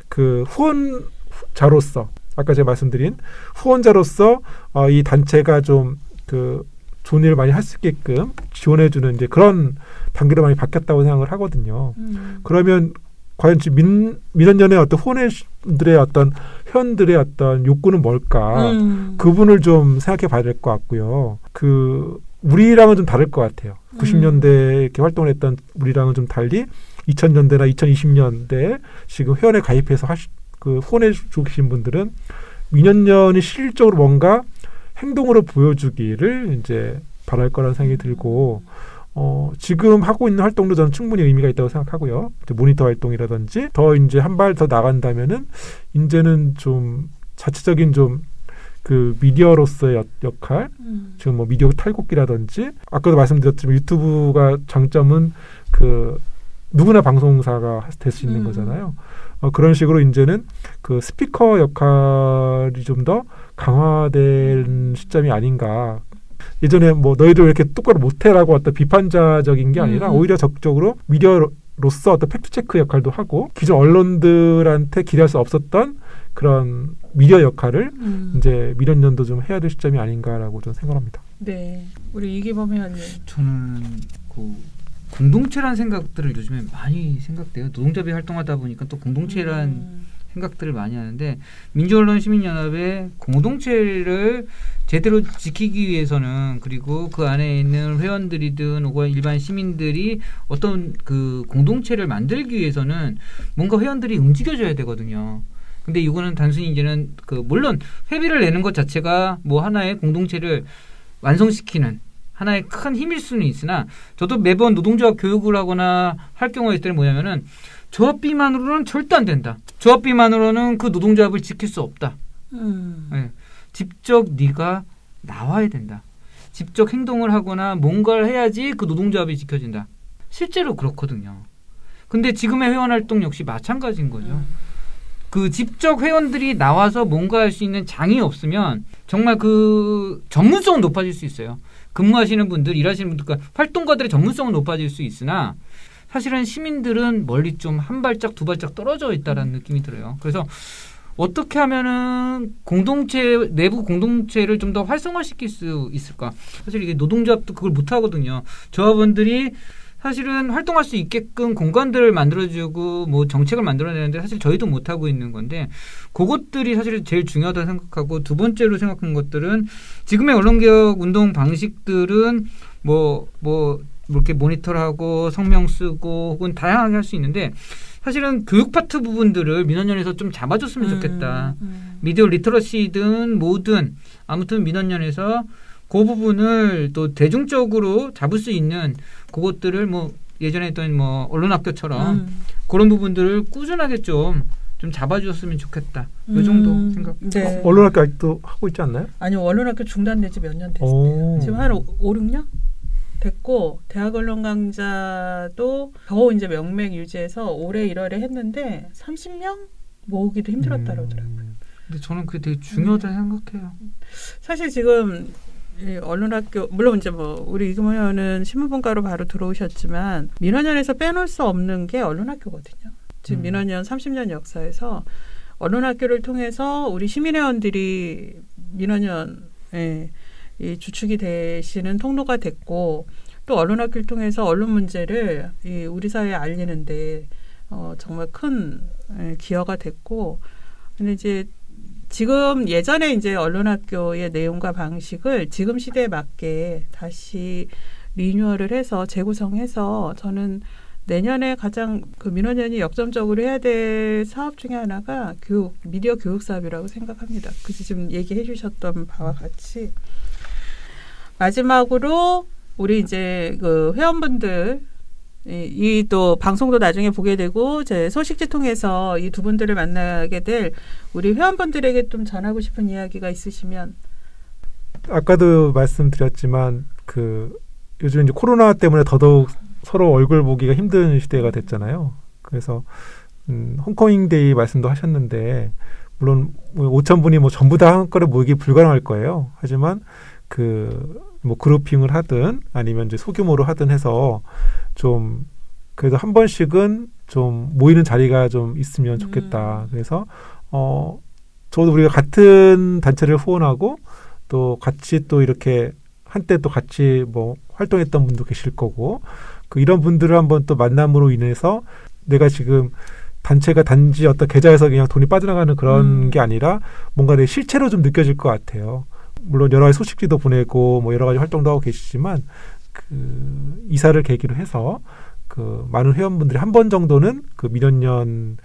그 후원자로서 아까 제가 말씀드린 후원자로서 이 단체가 좀 그 좋은 일을 많이 할 수 있게끔 지원해주는 이제 그런 단계로 많이 바뀌었다고 생각을 하거든요. 그러면 과연 지금 민원연의 어떤 후원자들의 어떤 회원들의 어떤 욕구는 뭘까? 그분을 좀 생각해 봐야 될 것 같고요. 우리랑은 좀 다를 것 같아요. 90년대에 이렇게 활동을 했던 우리랑은 좀 달리 2000년대나 2020년대에 지금 회원에 가입해서 후원해 주고 계신 분들은 민원연이 실질적으로 뭔가 행동으로 보여주기를 이제 바랄 거라는 생각이 들고, 지금 하고 있는 활동도 저는 충분히 의미가 있다고 생각하고요. 모니터 활동이라든지 더 이제 한 발 더 나간다면은 이제는 좀 자체적인 좀 그 미디어로서의 역할, 지금 뭐 미디어 탈곡기라든지 아까도 말씀드렸지만 유튜브가 장점은 그 누구나 방송사가 될 수 있는 거잖아요. 그런 식으로 이제는 그 스피커 역할이 좀 더 강화된 시점이 아닌가. 예전에 뭐 너희들 왜 이렇게 똑바로 못해라고 어떤 비판자적인 게 아니라 오히려 적극적으로 미디어로서 어떤 팩트체크 역할도 하고 기존 언론들한테 기대할 수 없었던 그런 미디어 역할을 이제 민원연도 좀 해야 될 시점이 아닌가라고 저는 생각합니다. 네, 우리 이기범 회원님. 저는 그 공동체란 생각들을 요즘에 많이 생각돼요. 노동자비 활동하다 보니까 또 공동체란 생각들을 많이 하는데, 민주언론시민연합의 공동체를 제대로 지키기 위해서는, 그리고 그 안에 있는 회원들이든 혹은 일반 시민들이 어떤 그 공동체를 만들기 위해서는 뭔가 회원들이 움직여줘야 되거든요. 근데 이거는 단순히 이제는 물론 회비를 내는 것 자체가 뭐 하나의 공동체를 완성시키는 하나의 큰 힘일 수는 있으나, 저도 매번 노동조합 교육을 하거나 할 경우에 있을 때는 뭐냐면은 조합비만으로는 절대 안 된다. 조합비만으로는 그 노동조합을 지킬 수 없다. 네. 직접 네가 나와야 된다. 직접 행동을 하거나 뭔가를 해야지 그 노동조합이 지켜진다. 실제로 그렇거든요. 근데 지금의 회원활동 역시 마찬가지인 거죠. 그 직접 회원들이 나와서 뭔가 할 수 있는 장이 없으면 정말 그 전문성은 높아질 수 있어요. 근무하시는 분들, 일하시는 분들, 그러니까 활동가들의 전문성은 높아질 수 있으나 사실은 시민들은 멀리 좀 한 발짝 두 발짝 떨어져 있다라는 느낌이 들어요. 그래서 어떻게 하면은 공동체, 내부 공동체를 좀 더 활성화시킬 수 있을까? 사실 이게 노동조합도 그걸 못 하거든요. 조합원들이 사실은 활동할 수 있게끔 공간들을 만들어주고 뭐 정책을 만들어내는데 사실 저희도 못하고 있는 건데, 그것들이 사실 제일 중요하다고 생각하고, 두 번째로 생각하는 것들은 지금의 언론개혁 운동 방식들은 이렇게 모니터하고 성명 쓰고 혹은 다양하게 할 수 있는데, 사실은 교육 파트 부분들을 민원연에서 좀 잡아줬으면 좋겠다. 미디어 리터러시든 뭐든 아무튼 민원연에서 그 부분을 또 대중적으로 잡을 수 있는 그것들을 뭐 예전에 했던 뭐 언론학교처럼 그런 부분들을 꾸준하게 좀 잡아주셨으면 좋겠다. 이 정도 생각. 네. 언론학교 아직도 하고 있지 않나요? 아니요, 언론학교 중단된 지 몇 년 됐어요. 지금 한 5, 6년 됐고, 대학 언론 강좌도 겨우 이제 명맥 유지해서 올해 1월에 했는데 30명 모으기도 힘들었다 그러더라고요. 근데 저는 그게 되게 중요하다고 생각해요. 사실 지금 언론학교, 물론 이제 뭐 우리 이금호 의원은 신문분과로 바로 들어오셨지만 민원연에서 빼놓을 수 없는 게 언론학교거든요. 지금 민원연 30년 역사에서 언론학교를 통해서 우리 시민회원들이 민원연의 이 주축이 되시는 통로가 됐고 또 언론학교를 통해서 언론 문제를 이 우리 사회에 알리는데 정말 큰 기여가 됐고 근데 이제 지금 예전에 이제 언론학교의 내용과 방식을 지금 시대에 맞게 다시 리뉴얼을 해서 재구성해서 저는 내년에 가장 그 민원연이 역점적으로 해야 될 사업 중에 하나가 미디어 교육 사업이라고 생각합니다. 그래서 지금 얘기해 주셨던 바와 같이 마지막으로 우리 이제 그 회원분들 이 또 방송도 나중에 보게 되고 제 소식지 통해서 이 두 분들을 만나게 될 우리 회원분들에게 좀 전하고 싶은 이야기가 있으시면 아까도 말씀드렸지만 그 요즘 이제 코로나 때문에 더더욱 서로 얼굴 보기가 힘든 시대가 됐잖아요. 그래서 홈커밍데이 말씀도 하셨는데 물론 5,000분이 뭐 전부 다 한꺼번에 모이기 불가능할 거예요. 하지만 뭐 그룹핑을 하든 아니면 이제 소규모로 하든 해서 좀 그래도 한 번씩은 좀 모이는 자리가 좀 있으면 좋겠다. 그래서 저도 우리가 같은 단체를 후원하고 또 같이 또 이렇게 한때 또 같이 뭐 활동했던 분도 계실 거고 이런 분들을 한번 또 만남으로 인해서 내가 지금 단체가 단지 어떤 계좌에서 그냥 돈이 빠져나가는 그런 게 아니라 뭔가 내 실체로 좀 느껴질 것 같아요. 물론 여러 가지 소식지도 보내고 뭐 여러 가지 활동도 하고 계시지만 이사를 계기로 해서 많은 회원분들이 한 번 정도는 민원연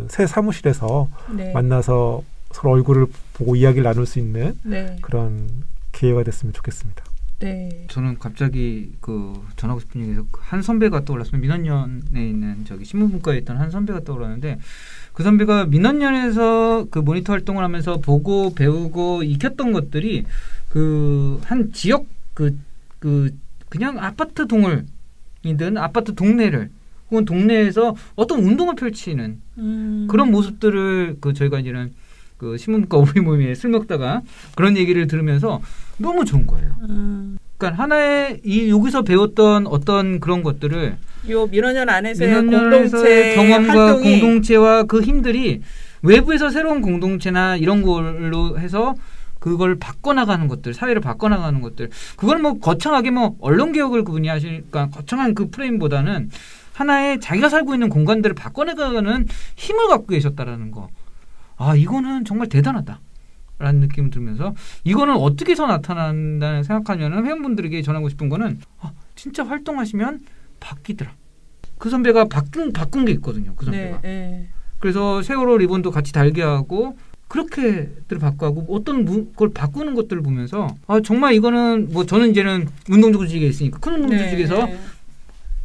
새 사무실에서 네. 만나서 서로 얼굴을 보고 이야기를 나눌 수 있는 네. 그런 기회가 됐으면 좋겠습니다. 네. 저는 갑자기 전하고 싶은 얘기에서 한 선배가 떠올랐어요. 민원연에 있는 신문분과에 있던 한 선배가 떠올랐는데 그 선배가 민원연에서 모니터 활동을 하면서 보고 배우고 익혔던 것들이 한 지역 그냥 아파트 동을이든 아파트 동네를 혹은 동네에서 어떤 운동을 펼치는 그런 모습들을 저희가 이제는 신문과 오비 모임에 술 먹다가 그런 얘기를 들으면서 너무 좋은 거예요. 그러니까 하나의 여기서 배웠던 어떤 그런 것들을 요 민원연 안에서의 공동체 경험과 활동이 공동체와 그 힘들이 외부에서 새로운 공동체나 이런 걸로 해서 그걸 바꿔나가는 것들, 사회를 바꿔나가는 것들, 그걸 뭐 거창하게 언론 개혁을 그분이 하시니까 거창한 그 프레임보다는 하나의 자기가 살고 있는 공간들을 바꿔나가는 힘을 갖고 계셨다라는 거. 이거는 정말 대단하다. 라는 느낌을 들면서 이거는 어떻게 해서 나타난다는 생각하면 회원분들에게 전하고 싶은 거는 진짜 활동하시면 바뀌더라. 그 선배가 바꾼 게 있거든요. 그 선배가. 네. 그래서 세월호 리본도 같이 달게 하고 그렇게들 바꾸고 어떤 걸 바꾸는 것들을 보면서 정말 이거는 저는 이제는 운동 조직에 있으니까 큰 운동 조직에서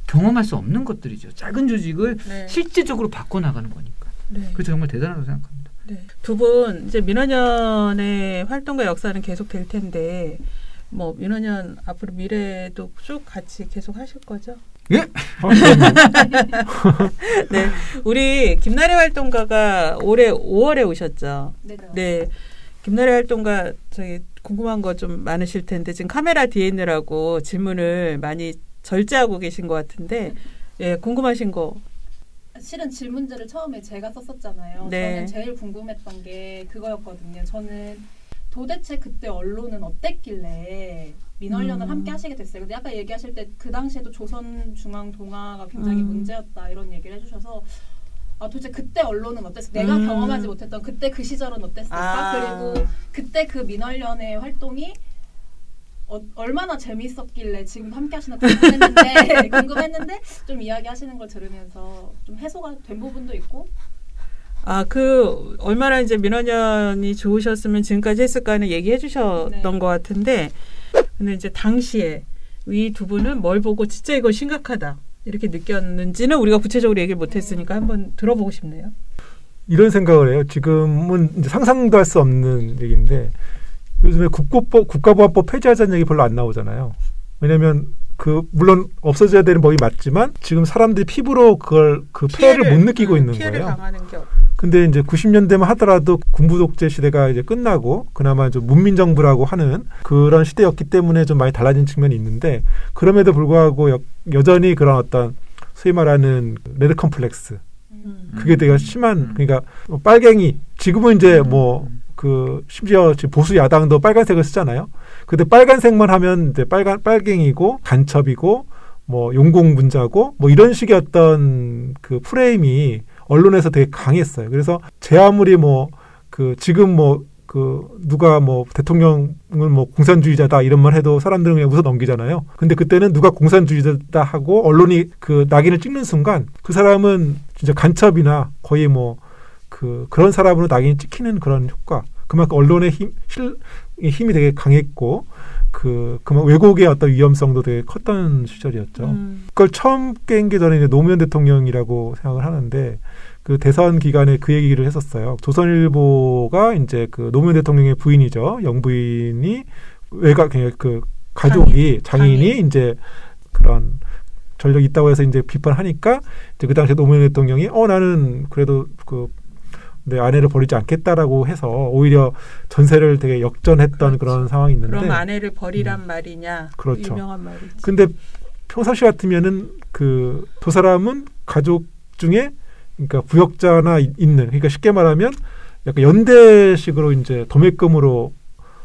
경험할 수 없는 것들이죠. 작은 조직을 실제적으로 바꿔나가는 거니까. 그래서 정말 대단하다고 생각합니다. 네. 두 분 이제 민원연의 활동과 역사는 계속 될 텐데 민원연 앞으로 미래도 쭉 같이 계속 하실 거죠? 예? 네. 우리 김나래 활동가가 올해 5월에 오셨죠? 네. 김나래 활동가 궁금한 거 좀 많으실 텐데 지금 카메라 뒤에 있느라고 질문을 많이 절제하고 계신 것 같은데 궁금하신 거. 실은 질문지를 처음에 제가 썼었잖아요. 네. 저는 제일 궁금했던 게 그거였거든요. 저는 도대체 그때 언론은 어땠길래 민원연을 함께 하시게 됐어요. 근데 아까 얘기하실 때 그 당시에도 조선중앙동아가 굉장히 문제였다 이런 얘기를 해주셔서 도대체 그때 언론은 어땠어? 내가 경험하지 못했던 그때 그 시절은 어땠을까? 그리고 그때 그 민원연의 활동이 얼마나 재미있었길래 지금 함께 하시나 궁금했는데 좀 이야기하시는 걸 들으면서 좀 해소가 된 부분도 있고 얼마나 이제 민원연이 좋으셨으면 지금까지 했을까는 얘기해 주셨던 것 같은데 근데 이제 당시에 이 두 분은 뭘 보고 진짜 이거 심각하다 이렇게 느꼈는지는 우리가 구체적으로 얘기를 못했으니까 한번 들어보고 싶네요. 이런 생각을 해요. 지금은 이제 상상도 할 수 없는 얘기인데 요즘에 국가보안법 폐지하자는 얘기 별로 안 나오잖아요. 왜냐하면 물론 없어져야 되는 법이 맞지만 지금 사람들이 피부로 폐해를 못 느끼고 있는 피해를 거예요. 당하는 게 근데 이제 90년대만 하더라도 군부 독재 시대가 이제 끝나고 그나마 좀 문민정부라고 하는 그런 시대였기 때문에 좀 많이 달라진 측면이 있는데 그럼에도 불구하고 여전히 그런 어떤 소위 말하는 레드 컴플렉스 그게 되게 심한 그러니까 빨갱이 지금은 이제 뭐 그 심지어 지금 보수 야당도 빨간색을 쓰잖아요. 근데 빨간색만 하면 이제 빨갱이고 간첩이고 뭐 용공분자고 뭐 이런 식의 어떤 그 프레임이 언론에서 되게 강했어요. 그래서 제 아무리 뭐 그 지금 뭐 그 누가 뭐 대통령은 뭐 공산주의자다 이런 말 해도 사람들은 그냥 웃어 넘기잖아요. 근데 그때는 누가 공산주의자다 하고 언론이 그 낙인을 찍는 순간 그 사람은 진짜 간첩이나 거의 뭐 그런 사람으로 낙인이 찍히는 그런 효과. 그만큼 언론의 힘이 되게 강했고 그만 왜곡의 어떤 위험성도 되게 컸던 시절이었죠. 그걸 처음 깬 게 저는 이제 노무현 대통령이라고 생각을 하는데 그 대선 기간에 그 얘기를 했었어요. 조선일보가 이제 그 노무현 대통령의 부인이죠. 영부인이 그 가족이 장인이 이제 그런 전력이 있다고 해서 이제 비판하니까 이제 그 당시에 노무현 대통령이 나는 그래도 내 아내를 버리지 않겠다라고 해서 오히려 전세를 되게 역전했던 그런 상황이 있는데 그럼 아내를 버리란 말이냐? 그렇죠. 유명한 말이지. 근데 평상시 같으면은 그 두 사람은 가족 중에 그러니까 부역자나 있는 그러니까 쉽게 말하면 약간 연대식으로 이제 도매금으로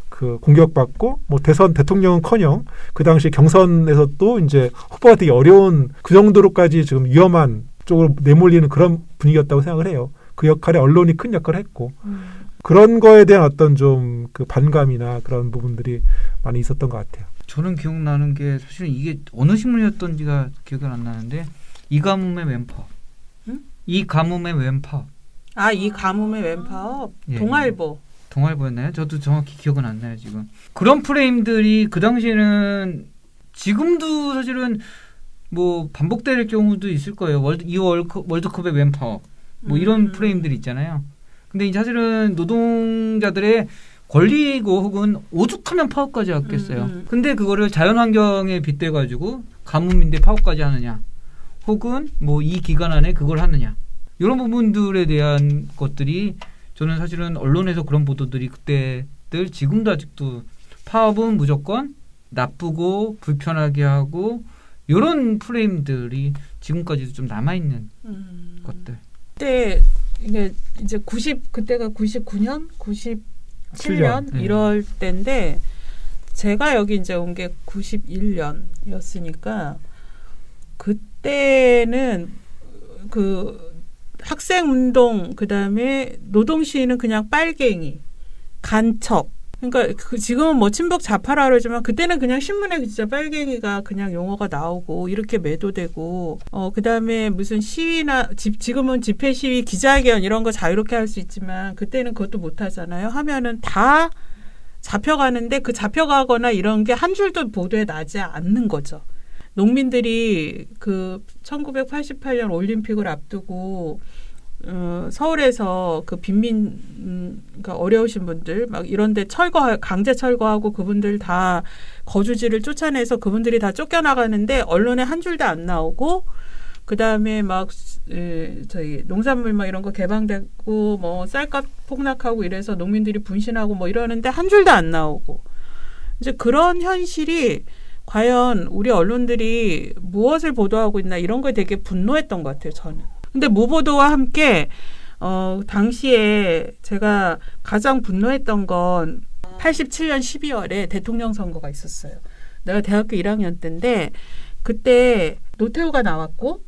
그 공격받고 뭐 대통령은커녕 그 당시 경선에서도 이제 후보가 되게 어려운 그 정도로까지 지금 위험한 쪽으로 내몰리는 그런 분위기였다고 생각을 해요. 그 역할에 언론이 큰 역할을 했고 그런 거에 대한 어떤 좀 그 반감이나 그런 부분들이 많이 있었던 것 같아요. 저는 기억나는 게 사실은 이게 어느 신문이었던지가 기억이 안 나는데 이 가뭄의 왼파. 응? 이 가뭄의 왼파. 이 가뭄의 왼파업? 예. 동아일보였나요? 저도 정확히 기억은 안 나요 지금. 그런 프레임들이 그 당시에는 지금도 사실은 뭐 반복될 경우도 있을 거예요. 이 월드컵의 왼파업. 뭐 이런 프레임들이 있잖아요. 근데 이제 사실은 노동자들의 권리고 혹은 오죽하면 파업까지 하겠어요. 근데 그거를 자연환경에 빗대가지고 가뭄인데 파업까지 하느냐 혹은 뭐 이 기간 안에 그걸 하느냐 이런 부분들에 대한 것들이 저는 사실은 언론에서 그런 보도들이 그때들 지금도 아직도 파업은 무조건 나쁘고 불편하게 하고 이런 프레임들이 지금까지도 좀 남아있는 것들. 그때 이게 이제 그때가 99년, 97년 이럴 때인데 제가 여기 이제 온 게 91년이었으니까 그때는 그 학생 운동 그다음에 노동 시위는 그냥 빨갱이, 간첩. 그러니까 지금은 뭐 친북 좌파라 그러지만 그때는 그냥 신문에 진짜 빨갱이가 그냥 용어가 나오고 이렇게 매도되고 그다음에 무슨 시위나 지금은 집회 시위 기자회견 이런 거 자유롭게 할 수 있지만 그때는 그것도 못 하잖아요. 하면은 다 잡혀가는데 그 잡혀가거나 이런 게 한 줄도 보도에 나지 않는 거죠. 농민들이 그 1988년 올림픽을 앞두고 서울에서 그 빈민 그러니까 어려우신 분들 막 이런데 강제 철거하고 그분들 다 거주지를 쫓아내서 그분들이 다 쫓겨나가는데 언론에 한 줄도 안 나오고 그 다음에 막 저희 농산물 막 이런 거 개방되고 뭐 쌀값 폭락하고 이래서 농민들이 분신하고 뭐 이러는데 한 줄도 안 나오고 이제 그런 현실이 과연 우리 언론들이 무엇을 보도하고 있나 이런 거에 되게 분노했던 것 같아요, 저는. 근데 무보도와 함께 당시에 제가 가장 분노했던 건 87년 12월에 대통령 선거가 있었어요. 내가 대학교 1학년 때인데 그때 노태우가 나왔고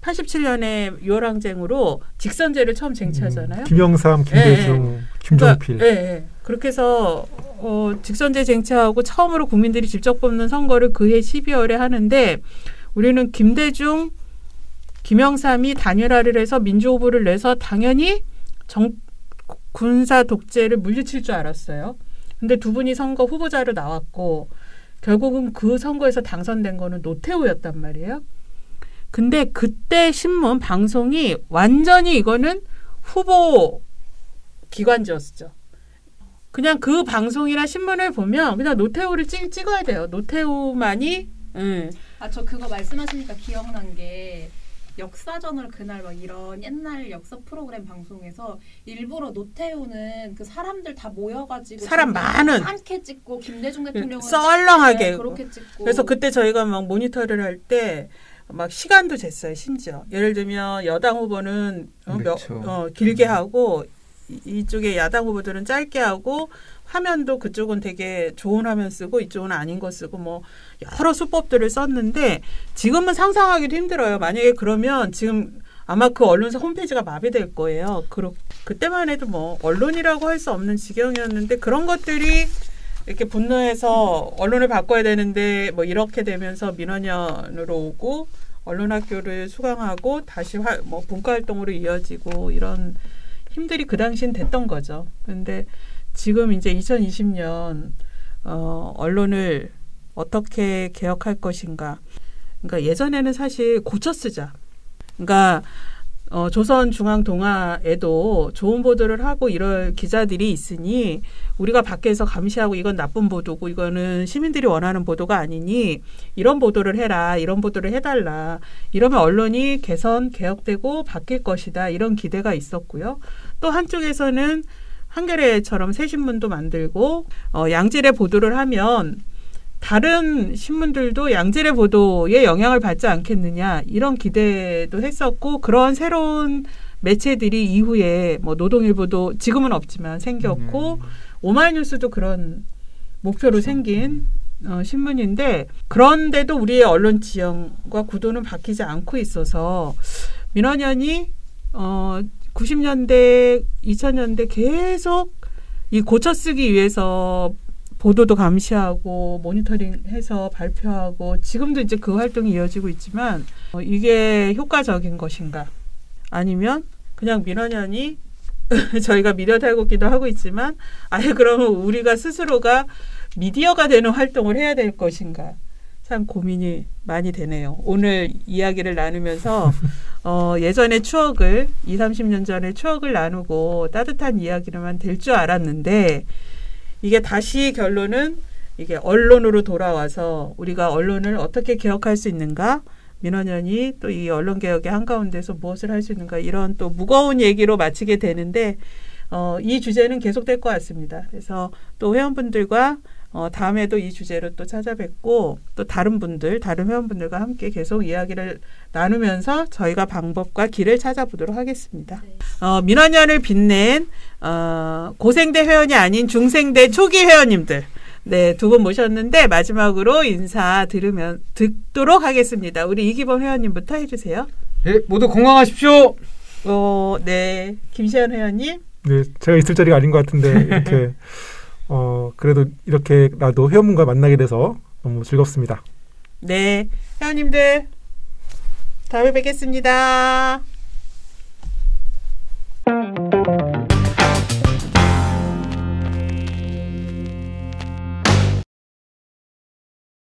87년에 6월항쟁으로 직선제를 처음 쟁취하잖아요. 김영삼, 김대중, 김종필. 네. 그렇게 해서 직선제 쟁취하고 처음으로 국민들이 직접 뽑는 선거를 그해 12월에 하는데 우리는 김대중, 김영삼이 단일화를 해서 민주후보를 내서 당연히 군사 독재를 물리칠 줄 알았어요. 근데 두 분이 선거 후보자로 나왔고 결국은 그 선거에서 당선된 거는 노태우였단 말이에요. 근데 그때 신문 방송이 완전히 이거는 후보 기관지였죠. 그냥 그 방송이나 신문을 보면 그냥 노태우를 찍어야 돼요. 노태우만이. 저 그거 말씀하시니까 기억난 게 역사전을 그날 막 이런 옛날 역사 프로그램 방송에서 일부러 노태우는 그 사람들 다 모여가지고 사람 많게 찍고 김대중 대통령은 썰렁하게 그렇게 찍고 그래서 그때 저희가 막 모니터를 할 때 막 시간도 쟀어요. 심지어 예를 들면 여당 후보는 그렇죠. 길게 하고 이쪽에 야당 후보들은 짧게 하고 화면도 그쪽은 되게 좋은 화면 쓰고 이쪽은 아닌 거 쓰고 뭐 여러 수법들을 썼는데 지금은 상상하기도 힘들어요. 만약에 그러면 지금 아마 그 언론사 홈페이지가 마비될 거예요. 그때만 해도 뭐 언론이라고 할 수 없는 지경이었는데 그런 것들이 이렇게 분노해서 언론을 바꿔야 되는데 뭐 이렇게 되면서 민원연으로 오고 언론학교를 수강하고 다시 뭐 분과활동으로 이어지고 이런 힘들이 그 당시엔 됐던 거죠. 근데 지금 이제 2020년 언론을 어떻게 개혁할 것인가. 그러니까 예전에는 사실 고쳐 쓰자. 그러니까 조선중앙동아에도 좋은 보도를 하고 이럴 기자들이 있으니 우리가 밖에서 감시하고 이건 나쁜 보도고 이거는 시민들이 원하는 보도가 아니니 이런 보도를 해라. 이런 보도를 해달라. 이러면 언론이 개선, 개혁되고 바뀔 것이다. 이런 기대가 있었고요. 또 한쪽에서는 한겨레처럼 새 신문도 만들고 양질의 보도를 하면 다른 신문들도 양질의 보도에 영향을 받지 않겠느냐 이런 기대도 했었고 그런 새로운 매체들이 이후에 뭐 노동일보도 지금은 없지만 생겼고 오마이뉴스도 그런 목표로 생긴 신문인데 그런데도 우리의 언론 지형과 구도는 바뀌지 않고 있어서 민원연이 90년대, 2000년대 계속 이 고쳐쓰기 위해서 보도도 감시하고 모니터링해서 발표하고 지금도 이제 그 활동이 이어지고 있지만 이게 효과적인 것인가? 아니면 그냥 민원연이 저희가 미디어 탈곡기도 하고 있지만 아예 그러면 우리가 스스로가 미디어가 되는 활동을 해야 될 것인가? 참 고민이 많이 되네요. 오늘 이야기를 나누면서 예전의 추억을 20, 30년 전의 추억을 나누고 따뜻한 이야기로만 될 줄 알았는데 이게 다시 결론은 이게 언론으로 돌아와서 우리가 언론을 어떻게 개혁할 수 있는가? 민원연이 또 이 언론개혁의 한가운데서 무엇을 할 수 있는가? 이런 또 무거운 얘기로 마치게 되는데 이 주제는 계속될 것 같습니다. 그래서 또 회원분들과 다음에도 이 주제로 또 찾아뵙고 또 다른 회원분들과 함께 계속 이야기를 나누면서 저희가 방법과 길을 찾아보도록 하겠습니다. 민원연을 빛낸 고생대 회원이 아닌 중생대 초기 회원님들 네, 두 분 모셨는데 마지막으로 인사 듣도록 하겠습니다. 우리 이기범 회원님부터 해주세요. 네, 모두 건강하십시오. 네, 김시현 회원님. 네, 제가 있을 자리가 아닌 것 같은데 이렇게 그래도 이렇게라도 회원분과 만나게 돼서 너무 즐겁습니다. 네, 회원님들 다음에 뵙겠습니다.